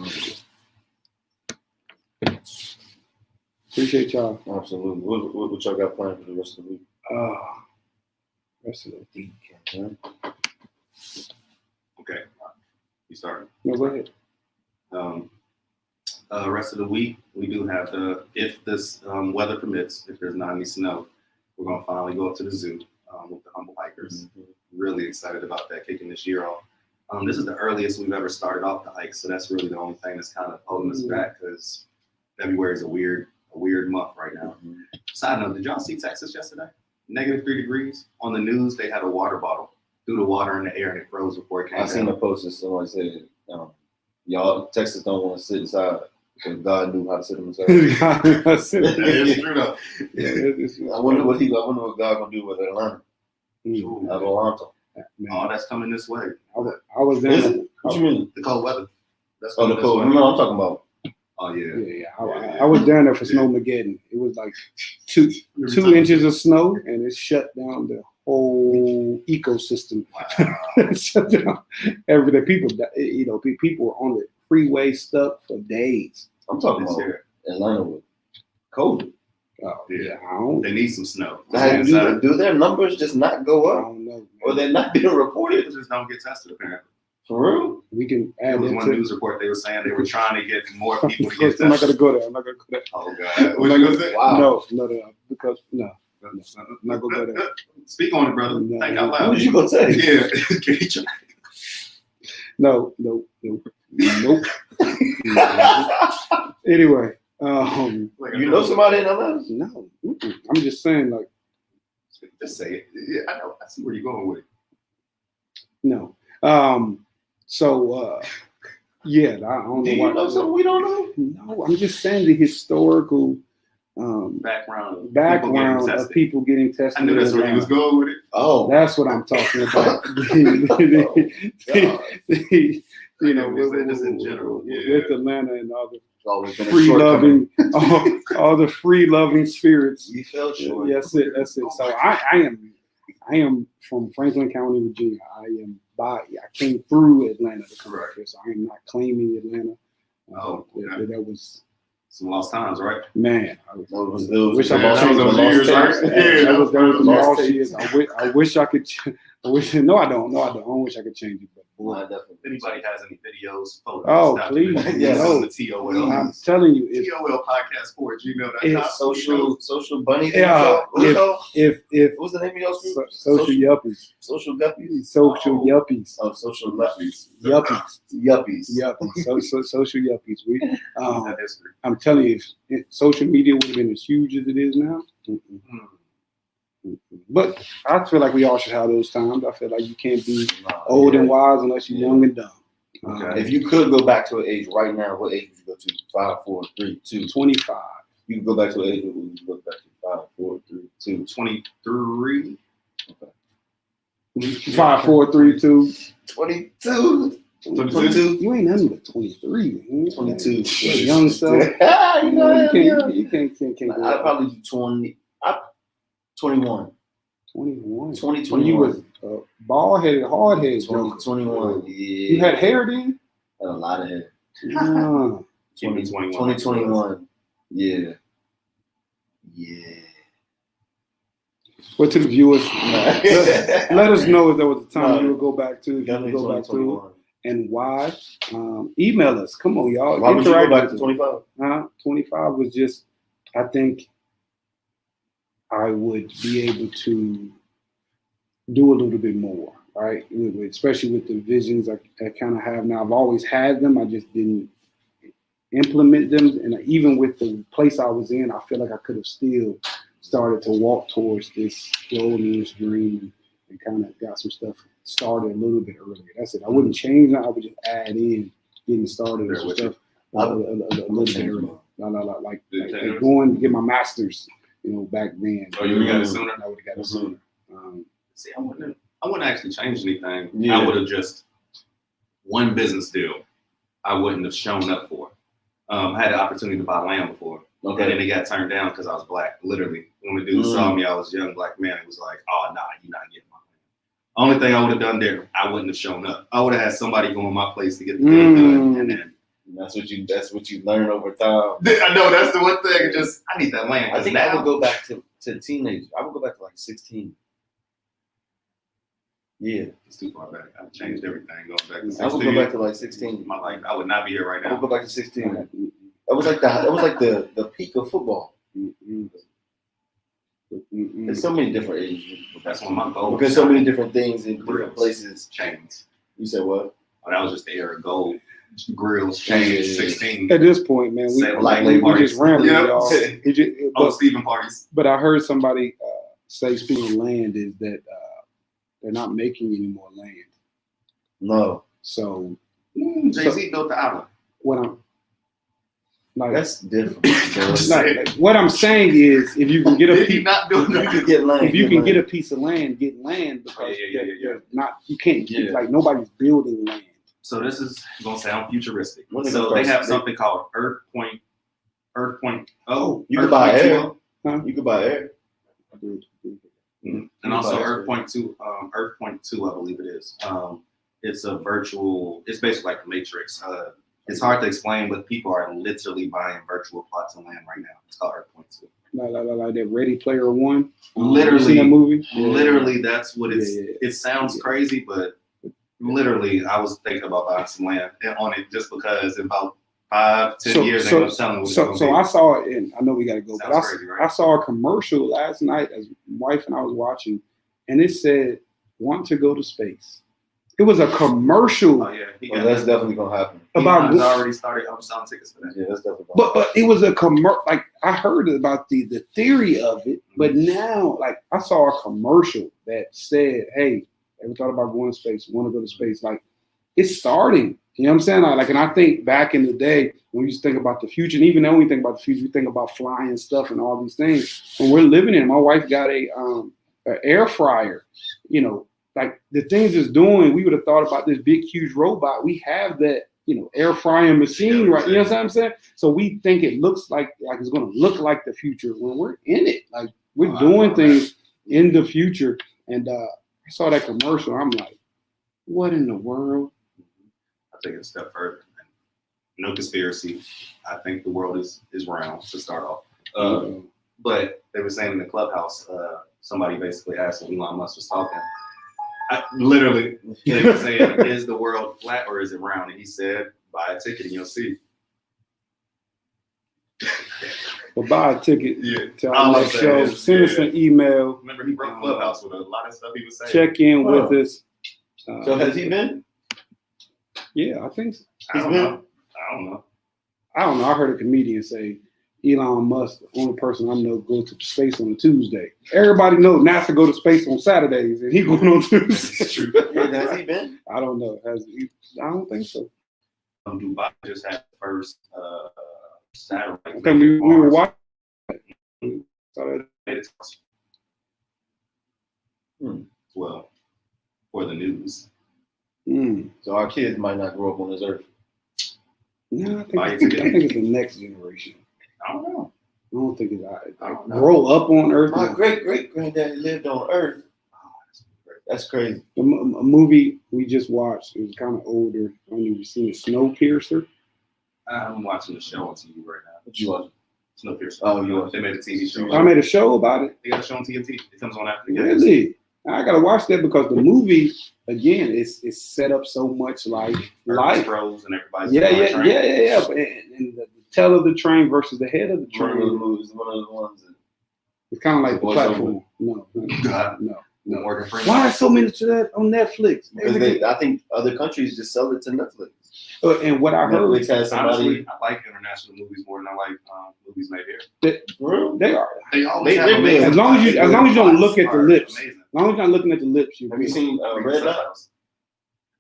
Appreciate y'all. Absolutely. What y'all got planned for the rest of the week? Rest of the week. Okay, you started. No, go ahead. Rest of the week, we do have if this weather permits, if there's not any snow, we're gonna finally go up to the zoo with the Humble Hikers. Really excited about that, kicking this year off. This is the earliest we've ever started off the hike, so that's really the only thing that's kind of holding us back because February is a weird month right now. Side note, did y'all see Texas yesterday? -3 degrees. On the news, they had a water bottle, threw the water in the air and it froze before it came I seen a post that someone said, y'all Texas don't want to sit inside because God knew how to sit them inside. That is true though. Yeah, I wonder what God gonna do with Atlanta. Atlanta. Oh, that's coming this way. I was Is down. it? What you mean? The cold weather. That's Oh, coming the this cold. way. No, I'm talking about. Oh yeah. I was down there for Snowmageddon. It was like two inches of snow, and it shut down the whole ecosystem. It shut down everything. People were on the freeway stuck for days. I'm talking This about year. Atlanta with COVID. Oh Yeah. I don't They need some snow. Do their numbers just not go I up, don't know. or they're not being reported? People just don't get tested apparently. For real? We can There add was that one to. news report they were saying they were trying to get more people to get I'm not tested. gonna go there. I'm not gonna go there. Oh God. What you gonna say? Wow. No, because no, I'm not gonna go there. Speak on it, brother. No. Think out What loud. was you gonna say? Yeah. Can you try? No. Anyway, You know somebody in Atlanta? no. I'm just saying, like, Just say it. Yeah, I know. I see where you're going with it. no. Yeah, I don't Do know you know something we don't know? No, I'm just saying the historical Background of people getting tested. I knew that's where he was going with it. Oh, That's what I'm talking about. You know, just in general. with Atlanta and all the always been a free shortcoming. loving, all the free loving spirits. You fell short. Yeah, that's it. So I am from Franklin County, Virginia. I came through Atlanta to come back here, so I am not claiming Atlanta. Oh, okay. That was Some lost times, right? man. Those Wish I lost- could change those the lost years, right? tapes. Yeah, that was the lost lost tapes. years. I wish I could. No, I don't. No, I don't. I wish I could change it, but boy, I definitely. If anybody has any videos, photos, Oh, documents, please. Yes. on the TOL. I'm telling you, if TOL podcast for gmail.com. It's Social bunnies. Yeah, if What's the name of your group? social yuppies, Social guppies. social Oh. yuppies, Oh, social yuppies. yuppies, Yuppies. social yuppies. That history. I'm telling you, if social media would have been as huge as it is now. But I feel like we all should have those times. I feel like you can't be old and wise unless you're young and dumb. Okay. If you could go back to an age right now, what age would you go to? 5, 4, 3, 2. 25. You can go back to an age. What would you go back to? 5, 4, 3, 2. 23. 5, 4, 3, 2. 22. 22. You ain't nothing but 23. Man. 22. Your young self. You know, You can't go I'd probably do 20. 21. 21. 20, When you was 21. bald headed, hard headed. 21. Yeah. You had hair then? Had a lot of hair. Ah. 2021. Yeah. Yeah. Well, to the viewers, let us know if there was a time No. you would go back to, if you Definitely would go back to, 2021. and why. Email us. Come on, y'all. Why would you go Interact back to with 25? 25 was just, I think I would be able to do a little bit more, right? Especially with the visions I kind of have now. I've always had them. I just didn't implement them. And even with the place I was in, I feel like I could have still started to walk towards this goal and this dream and kind of got some stuff started a little bit earlier. That's it. I wouldn't change that. I would just add in getting started There and with stuff a little bit earlier. Like going to get my master's, back then. Oh, you got it sooner? I would have got it sooner. See, I wouldn't actually change anything. Yeah. I would have just one business deal I wouldn't have shown up for. I had the opportunity to buy land before. Okay. And then it got turned down because I was black. Literally, when the dude saw me, I was a young black man. It was like, oh, nah, you're not getting my land. Only thing I would have done there, I wouldn't have shown up. I would have had somebody go in my place to get the deal done. And then That's what you learn over time. I know that's the one thing. Just I need that land. I think I would go back to teenage. I would go back to like 16. Yeah, It's too far back. I've changed everything going back to 16. I would go back to like 16. My life, I would not be here right I would now. go back to 16. That was like the peak of football. There's so many different ages. That's one of my goals. Because so many different things in different places. Chains. You said what? Oh, that was just the era of gold. Grills, chains, 16. At this point, man, we just rambling, y'all. Stephen parties. But I heard somebody say, speaking of land, is that they're not making any more land. No. So Jay-Z built the island. what I'm like, That's different. like, what I'm saying is, if you can get a Did he piece, not build You that? can get land. if you can get a piece of land, get land because Yeah. you're not, you can't keep, Yeah. like nobody's building land. So this is gonna sound futuristic. When is So it they have first? something called Earth Point. Oh, You can Earth buy Point air. 2. You could buy air. And also Earth Point 2, Earth Point 2, I believe it is. It's a virtual, it's basically like the Matrix. It's hard to explain, but people are literally buying virtual plots of land right now. It's called Earth Point 2. Like that Ready Player One. Literally, you seen that movie? Literally, that's what it's. Yeah. It sounds crazy, but literally, I was thinking about buying some land on it just because in about 5-10 years, they're gonna tell me what it's gonna So be. I saw it, and I know we got to go, but Sounds crazy, right? I saw a commercial last night as my wife and I was watching, and it said, "Want to go to space." It was a commercial Oh yeah, Well, that's definitely gonna happen. about, He's already started. I'm selling tickets for that. Yeah, that's definitely gonna but it was a commercial. Like I heard about the theory of it, but now like I saw a commercial that said, "Hey, ever thought about going to space? Want to go to space?" Like it's starting. You know what I'm saying? Like, and I think back in the day when we used to think about the future, and even though we think about the future, we think about flying stuff and all these things. When we're living in, my wife got a air fryer. Like the things it's doing, we would have thought about this big, huge robot. We have that, air frying machine, right? You know what I'm saying? So we think it looks like it's going to look like the future when we're in it. Like we're doing things in the future. And I saw that commercial. I'm like, what in the world? I take it a step further. No conspiracy. I think the world is round to start off. But they were saying in the clubhouse, somebody basically asked when Elon Musk was talking. Literally, they were saying, is the world flat or is it round? And he said, buy a ticket and you'll see. But buy a ticket to All our I'm show. saying is, Send us an email. Remember, he broke clubhouse with a lot of stuff he was saying. Check in with us. So has he been? Yeah, I think so. I don't know. I don't know. I heard a comedian say Elon Musk, the only person I know, goes to space on a Tuesday. Everybody knows NASA go to space on Saturdays, and he going on Tuesday. It's true. Yeah, has he been? I don't know. Has he? I don't think so. Dubai just had the first satellite. Okay, we were watching. Well, for the news. So our kids might not grow up on this earth. No, I think it's the next generation. I don't know. I don't think it's I don't know. grow up on Earth. My great granddaddy lived on Earth. That's crazy. A movie we just watched. It was kind of older. I don't know if you've seen it, Snowpiercer. I'm watching the show on TV right now. What you watching? Snowpiercer. Oh, you watch? They made a TV show. I made a show about it. They got a show on TNT. It comes on after the game. Really? I gotta watch that because the movie again is set up so much like life. Pros and everybody's Yeah. But, and the tail of the train versus the head of the One of those train. movies, one of those ones. It's kind of like the Voice platform. No. Working for Why are so many to that on Netflix? Because I think other countries just sell it to Netflix. And what I heard, Netflix has somebody. Honestly, I like international movies more than I like movies made here. they are. They always They're have big. amazing. As long as you don't look at the lips. Amazing. long as you're not looking at the lips, you're Have you good. seen Red Dot? Subtitles.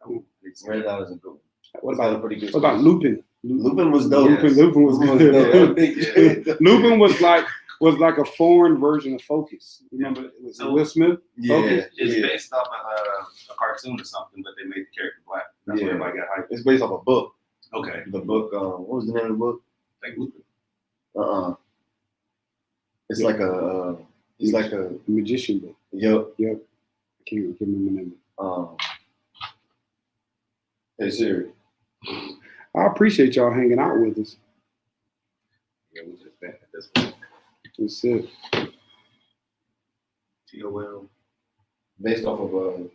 Oh, Red Dot is a good one. What It's got a about pretty good. what about Lupin? Lupin was dope. Yes. Lupin was Lupin good. dope. Lupin was like a foreign version of Focus. Remember, it was Will Smith. Yeah, Focus? It's yeah. based off of a cartoon or something, but they made the character black. That's Yeah. why everybody got hyped. It's based off a book. Okay. The book. What was the name of the book? Thank Lupin. It's like a. He's like a. The Magician book. Yep. I can't remember the name. Hey Siri. I appreciate y'all hanging out with us. Yeah, we just been at this point. That's it. TOL. Based off of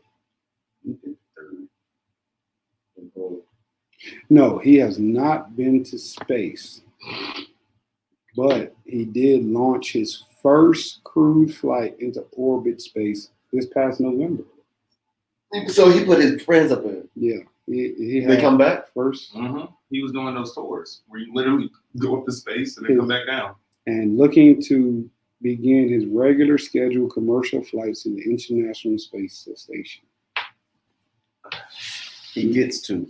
No, he has not been to space, but he did launch his first crewed flight into orbit space this past November. So he put his friends up there. Yeah, he They had come back. first Mm-hmm. He was doing those tours where you literally go up to space and then come back down. and looking to begin his regular scheduled commercial flights to the International Space Station. He gets to.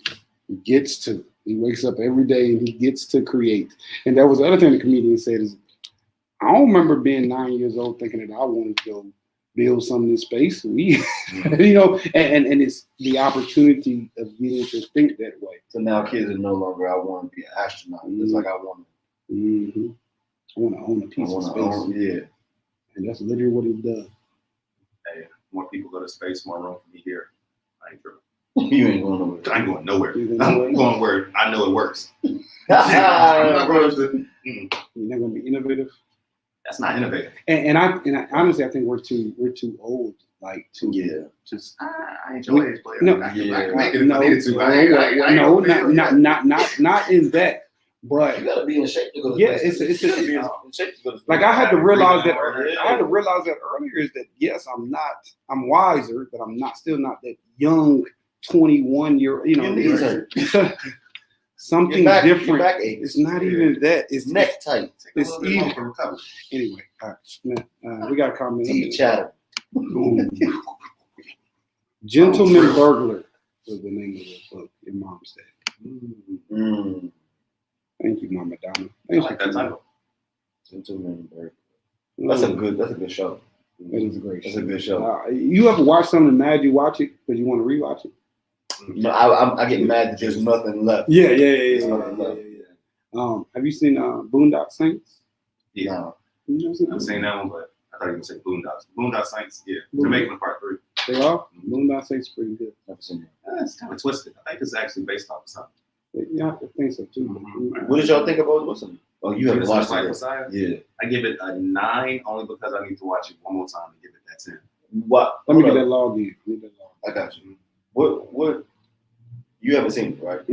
He gets to. He wakes up every day and he gets to create. And that was the other thing the comedian said is, I don't remember being 9 years old thinking that I wanted to go build something in space. We, you know, and it's the opportunity of getting to think that way. So now kids are no longer. I want to be an astronaut. It's like I want Mm-hmm. I want to own a to. piece of space. Yeah. And that's literally what he does. Hey, more people go to space, more room for me here. I ain't tripping. You ain't going nowhere. I ain't going nowhere. You're I'm going where I know it works. I'm That's not going to- You're not going to be innovative. That's not innovative. And I honestly, I think we're too old, like to Yeah. just I ain't your age player. No. I can Yeah. make it if I needed to. no, not in that. But You gotta be in shape to go to yeah, space. it's You gotta be in shape to go to space. like I had to realize that. Yeah. I had to realize that earlier is that yes, I'm wiser, but I'm still not that young 21-year. You know, Your knees hurt. something Your different. back aches. It's not even that. It's Neck tight. Take a It's little bit even- longer to recover. Anyway. All right, man, we got a comment. Teeth chatter. Boom. Gentleman Burglar was the name of the book your mom said. Mm. Thank you, Mama Donna. I Thanks like for that title. Gentleman Burglar. coming. That's a good show. That is a great That's show. a good show. You ever watch something mad you watch it because you want to rewatch it? No, I get mad that there's nothing left. Yeah. Have you seen Boondock Saints? Yeah. No. You know what I'm I'm saying? saying that one, but I thought you were going to say Boondocks. Boondock Saints, yeah. Boondock. They're making a part 3. They are. Boondock Saints is pretty good. Never seen it. It's kind of twisted. I think it's actually based off of something. Yeah, I think so too. Mhm. What did y'all think about what's it? Oh, you haven't Judas watched Christ it. Messiah? Yeah. I give it a 9 only because I need to watch it one more time to give it that 10. What? Let me get Hold that up. log in. Get that log. I got you. What? You haven't seen it, right?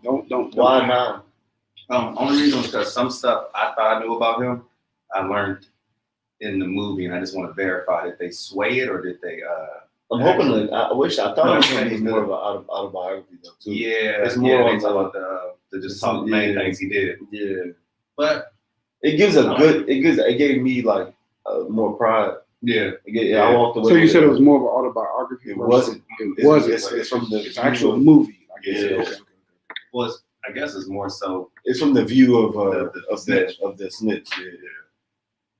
Don't. Why not? Only reason is because some stuff I thought I knew about him, I learned in the movie, and I just want to verify that they sway it or did they? I'm hoping that I thought No, it was going to it's be more of an autobiography though too. Yeah, It's more they on talk about the just talk the main things he did. Yeah. But It gave me like more pride. yeah, I walked away. So you with said it was more of an autobiography? It versus- wasn't. It wasn't. It's from the It's actual movie. I guess. Yeah. Okay. was I guess it's more so It's from the view of The snitch. the snitch.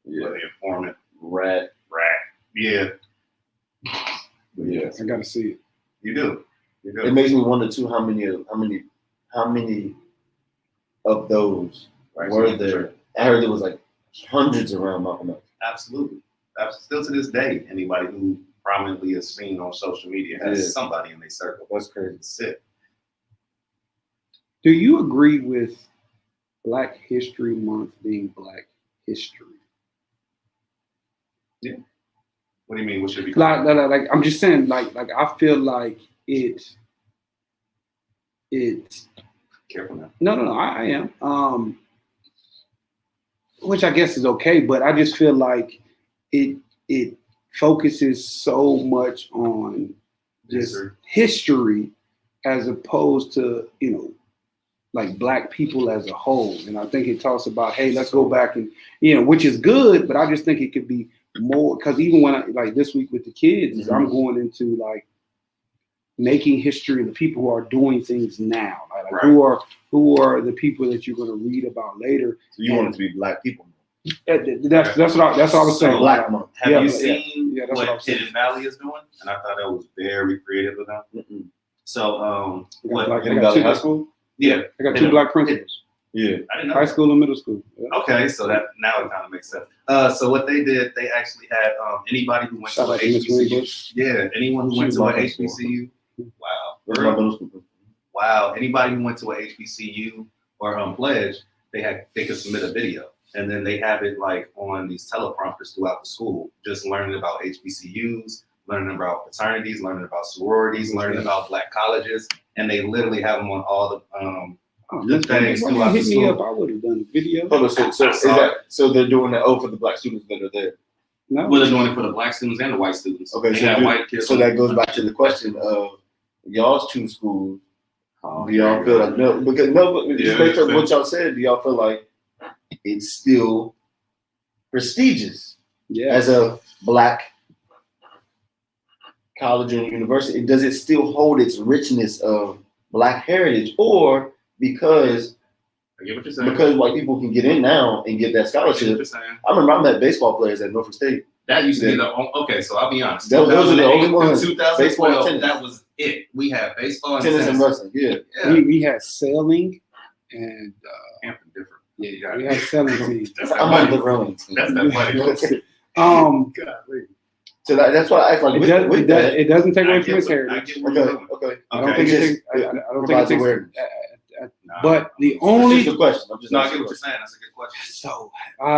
Yeah. the informant, Rat. Yeah, Yeah. I gotta see it. you do. It makes me wonder too how many of those Right, were so there. sure. I heard there was like hundreds around Malcolm X. Absolutely. Still to this day, anybody who prominently is seen on social media has Yeah. somebody in their circle. That's crazy. That's it. Do you agree with Black History Month being Black History? What do you mean? What should be? Like I'm just saying, like I feel like it. Careful now. No, I am. Which I guess is okay, but I just feel like it focuses so much on just history as opposed to, like Black people as a whole. And I think it talks about, hey, let's go back and, which is good, but I just think it could be more, because even when I like this week with the kids, is I'm going into like making history and the people who are doing things now, like Right. who are the people that you're going to read about later. So you want it to be black people. That's what I was saying. Black month. Have Yeah, you yeah. seen Yeah, that's what I what was saying. Hidden Valley is doing? And I thought that was very creative of them. Mm-mm. So, They got what? black- In Valley High School? Yeah, I got two black principals, Yeah. I didn't know. high that. school and middle school. Yeah. Okay, so that now it kind of makes sense. So what they did, they actually had anybody who went Shout to out an to Miss HBCU. Winbush. Yeah, anyone who She went was to my an principal. HBCU. Wow. Where's my middle school? Wow. Anybody who went to a HBCU or pledge, they could submit a video, and then they have it like on these teleprompters throughout the school, just learning about HBCUs, learning about fraternities, learning about sororities, learning about black colleges, and they literally have them on all the Oh, The that's things why you throughout hit the me school. up. I would have done a video. Hold on, so I is saw that so they're doing the O for the black students that are there? No, Well, they're doing it for the black students and the white students. Okay, They so, got white kids. so that goes back to the question of y'all's two schools. Do y'all feel like but Yeah, just based on yeah. what y'all said, do y'all feel like it's still prestigious yeah. as a black college and university? Does it still hold its richness of black heritage, or because I get what you're saying. white people can get in now and get that I get what scholarship? you're saying. I remember I met baseball players at Norfolk State. That used to be the okay. So I'll be honest. Those are the only 2008 ones. to Baseball 2012. and tennis. That was it. We had baseball and Tennis and wrestling, yeah. Yeah, We had sailing and Hampton different. yeah, we had sailing teams. That's I'm that on the funny. rowing team. That's that funny. Um, So that's why I act like it, with, does, with it, does, that. it doesn't take away I from get his what- I heritage. get where you're Okay, going. okay. I don't Okay. think it Just- takes. I don't think it provides takes. awareness. Nah. But the It's only just a question. I'm just No, I asking get a what you're question. saying. That's a good question. so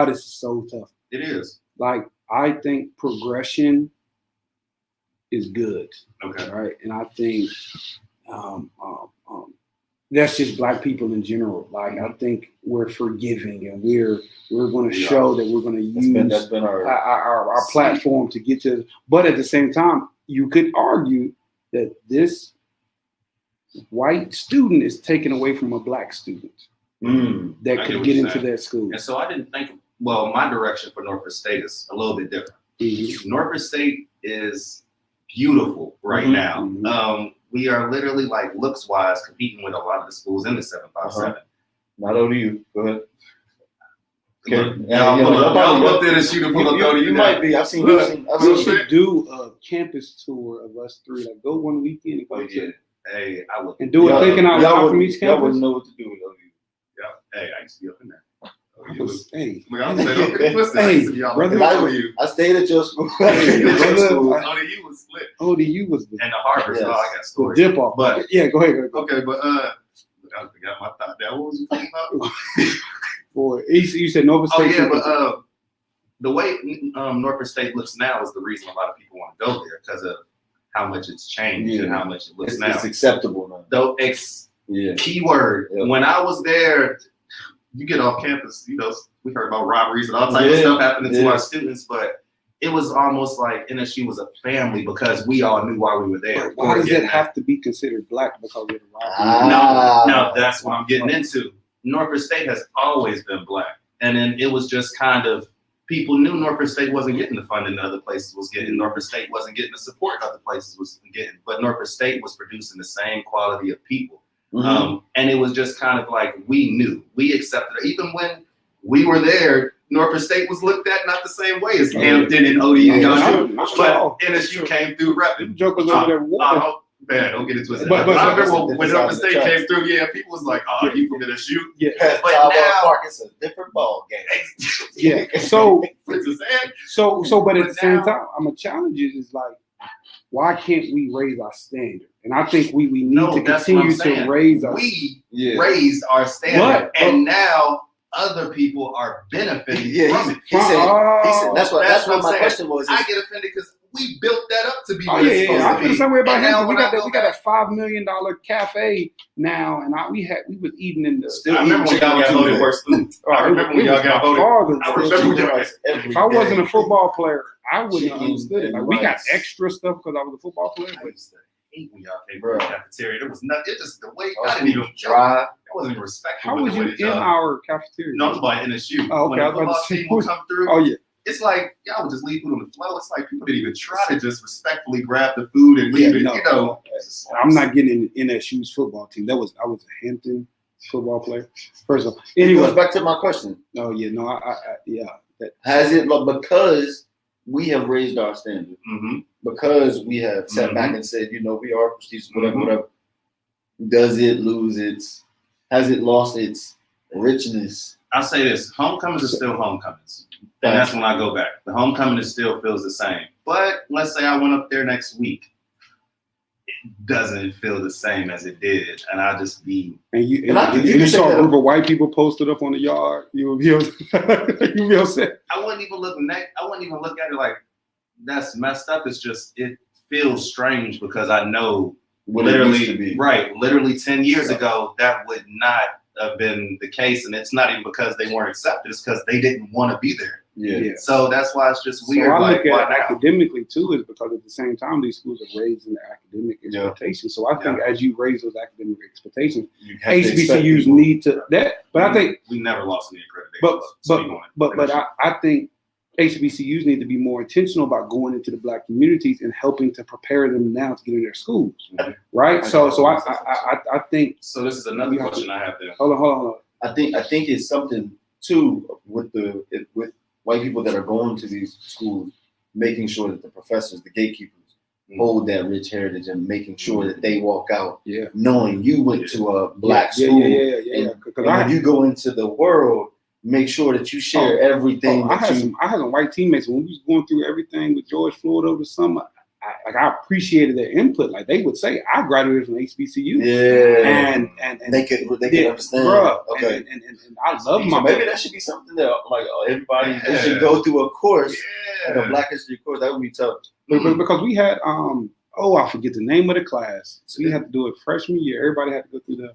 this is so tough. It is. Like I think progression is good, Okay. right? And I think that's just black people in general. Like I think we're forgiving and we're going to Yeah. show that we're going to use That's been our our platform to get to. But at the same time, you could argue that this white student is taken away from a black student that I get could what get you're into saying. that school. And so I didn't think. Well, my direction for Norfolk State is a little bit different. Mhm. Norfolk State is beautiful right Mhm, now. mhm. We are literally like looks wise competing with a lot of the schools in the 757. not ODU. Go ahead. Okay. Look, Yeah, y'all pull up- yeah, y'all yeah. up there and shoot a pull up You might be. I've seen. Look, I've We seen. should do a campus tour of us three. Like go one weekend and go Oh, yeah. to Hey, I would. and do a Y'all- thinking out y'all loud from wouldn't- each Y'all campus. wouldn't know what to do with ODU. Yeah. Hey, I used to be up in there. I was- hey, Look, I'm saying, don't get it twisted. I Hey, used to be all brother. up I, in was- ODU. I stayed at your school. Hey, brother. ODU was split. ODU was the And the Harvard, Yes. so I got the stories. dip off. But yeah, go ahead. Go ahead. okay, but I forgot my thought. That what was you talking about? Boy, you said Nova Oh State. yeah, but the way Norfolk State looks now is the reason a lot of people want to go there because of how much it's changed and Yeah. how much it looks It's, now. it's acceptable now. Though Yeah. keyword Yeah. when I was there, you get off campus, we heard about robberies and all types of Yeah. stuff happening to Yeah. our students, but it was almost like NSU was a family because we all knew why we were there. Why does Getting it have to be considered black because of the robbery? Ah. No, that's what I'm getting into. Norfolk State has always been black. And then it was just kind of, people knew Norfolk State wasn't getting the funding that other places was getting. Norfolk State wasn't getting the support other places was getting. But Norfolk State was producing the same quality of people. Mhm. And it was just kind of like, we knew, we accepted it. Even when we were there, Norfolk State was looked at not the same way as Hampton and ODU. Yeah, Y'all that's knew. true. That's But true. NSU came through repping. Them jokers over there. Man, don't get it twisted. But- I that's remember a when different Norfolk side of State the came through, yeah, people was like, oh, you from NSU? Yeah, Past But Talbot now- Park, it's a different ball game. yeah. So, Princess Anne. but at the same now- time, I'm gonna challenge it. Is like, why can't we raise our standard? And I think we need No, to that's what I'm continue saying. to raise our. We Yeah. raised our standard, But- and now other people are benefiting Yeah, from it. he said Oh, that's what that's what I'm my saying. question was. I get offended because we built that up to be Oh what yeah, it's yeah. supposed I to feel the be. same way about And him. now 'Cause We when I got go we got a back- $5 million cafe now, and we was eating in the. Still I remember when y'all got Chicken voted Tuesday. worst food. Oh, I remember when it y'all was got my voted. father's I day. remember when y'all- Every If I wasn't day. a football player, I wouldn't have Chicken understood it. and Like we got rice. extra stuff because I was a football player. I But used to hate when y'all came Bro. to the cafeteria. There was nothing. It just the way Our I didn't even food dry. I wasn't even respectful. how with was the you way in that y'all- our cafeteria? No, I'm talking about NSU. Oh, okay, When I the was about to football say, team would come through, Oh yeah, it's like y'all would just leave food on the floor. It's like people didn't even try to just respectfully grab the food and leave it. no, You know, I'm not getting in NSU's football team. I was a Hampton football player. First of all, It anyway. goes back to my question. Oh yeah, no, yeah. Has it because we have raised our standard, because we have sat back and said, you know, we are prestigious, whatever. Does it lose its? Has it lost its richness? I'll say this: homecomings are still homecomings, and that's when I go back. The homecoming still feels the same. But let's say I went up there next week, it doesn't feel the same as it did, and I'll just be. And you saw a group of white people posted up on the yard. You would be upset. I wouldn't even look at it like that's messed up. It's just it feels strange because I know literally 10 years ago that would not have been the case, and it's not even because they weren't accepted. It's because they didn't want to be there. Yeah. So that's why it's just weird. So I like, look why at now? academically too, is because at the same time these schools are raising their academic expectations. So I think as you raise those academic expectations, HBCUs need to that. But I think we never lost any accreditation. But I think HBCUs need to be more intentional about going into the Black communities and helping to prepare them now to get in their schools, right? So I think. So this is another question I have there. Hold on. I think it's something too with white people that are going to these schools, making sure that the professors, the gatekeepers, hold that rich heritage and making sure that they walk out knowing you went to a Black school. And when you go into the world, make sure that you share everything. I had some white teammates when we was going through everything with George Floyd over the summer. I appreciated their input. Like they would say, I graduated from HBCU. And they could understand. Bruh, okay. And I love my. So maybe that should be something that like everybody should go through a course, like a Black History course. That would be tough. Because we had I forget the name of the class. So we had to do it freshman year. Everybody had to go through the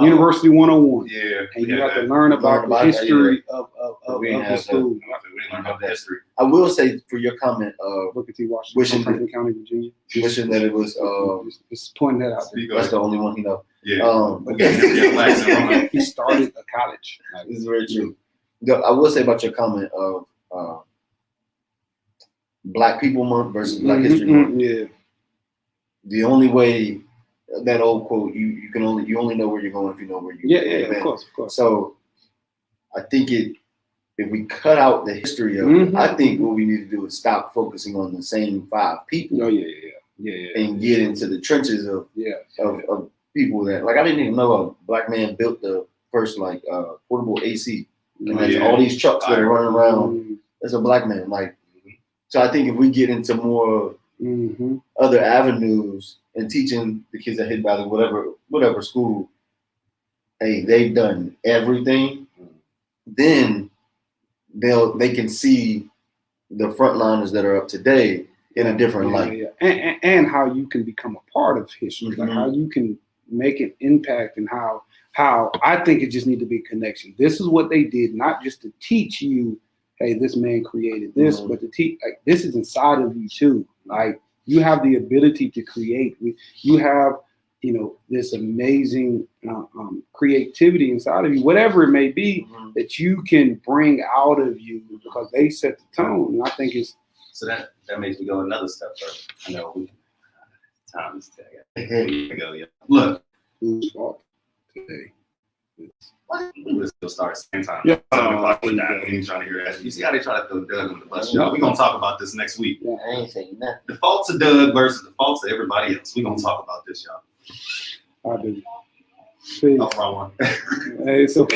University 101. And you have to learn about the history of the school. We didn't learn about the history. I will say for your comment of Booker T. Washington, Franklin County, Virginia. Wishing that it was just pointing that out. That's the only one he knows. He started a college. This is very true. I will say about your comment of Black People Month versus Black History Month. Yeah. The only way, that old quote, you only know where you're going if you know where you're going. Of course. So I think if we cut out the history of it, I think what we need to do is stop focusing on the same 5 people. And get into the trenches of people that, like, I didn't even know a Black man built the first portable AC. And there's all these trucks that are running around. There's a Black man. So I think if we get into more other avenues and teaching the kids at Hidden Valley, whatever school, hey, they've done everything, then they can see the frontliners that are up today in a different light. And how you can become a part of history, like how you can make an impact, and how I think it just need to be a connection. This is what they did, not just to teach you, hey, this man created this, but to teach, like, this is inside of you too. Like, you have the ability to create. You have, this amazing creativity inside of you, whatever it may be, that you can bring out of you, because they set the tone. And I think it's. So that makes me go another step further. I know time is tagging. Look. Whose fault today? We'll still start same time. Yeah. 7 o'clock with that. We ain't trying to hear that. You see how they try to throw Doug on the bus? We're going to talk about this next week. Yeah, I ain't saying nothing. The faults of Doug versus the faults of everybody else. We're going to talk about this, y'all. I do. Oh, wrong one. Hey, it's okay.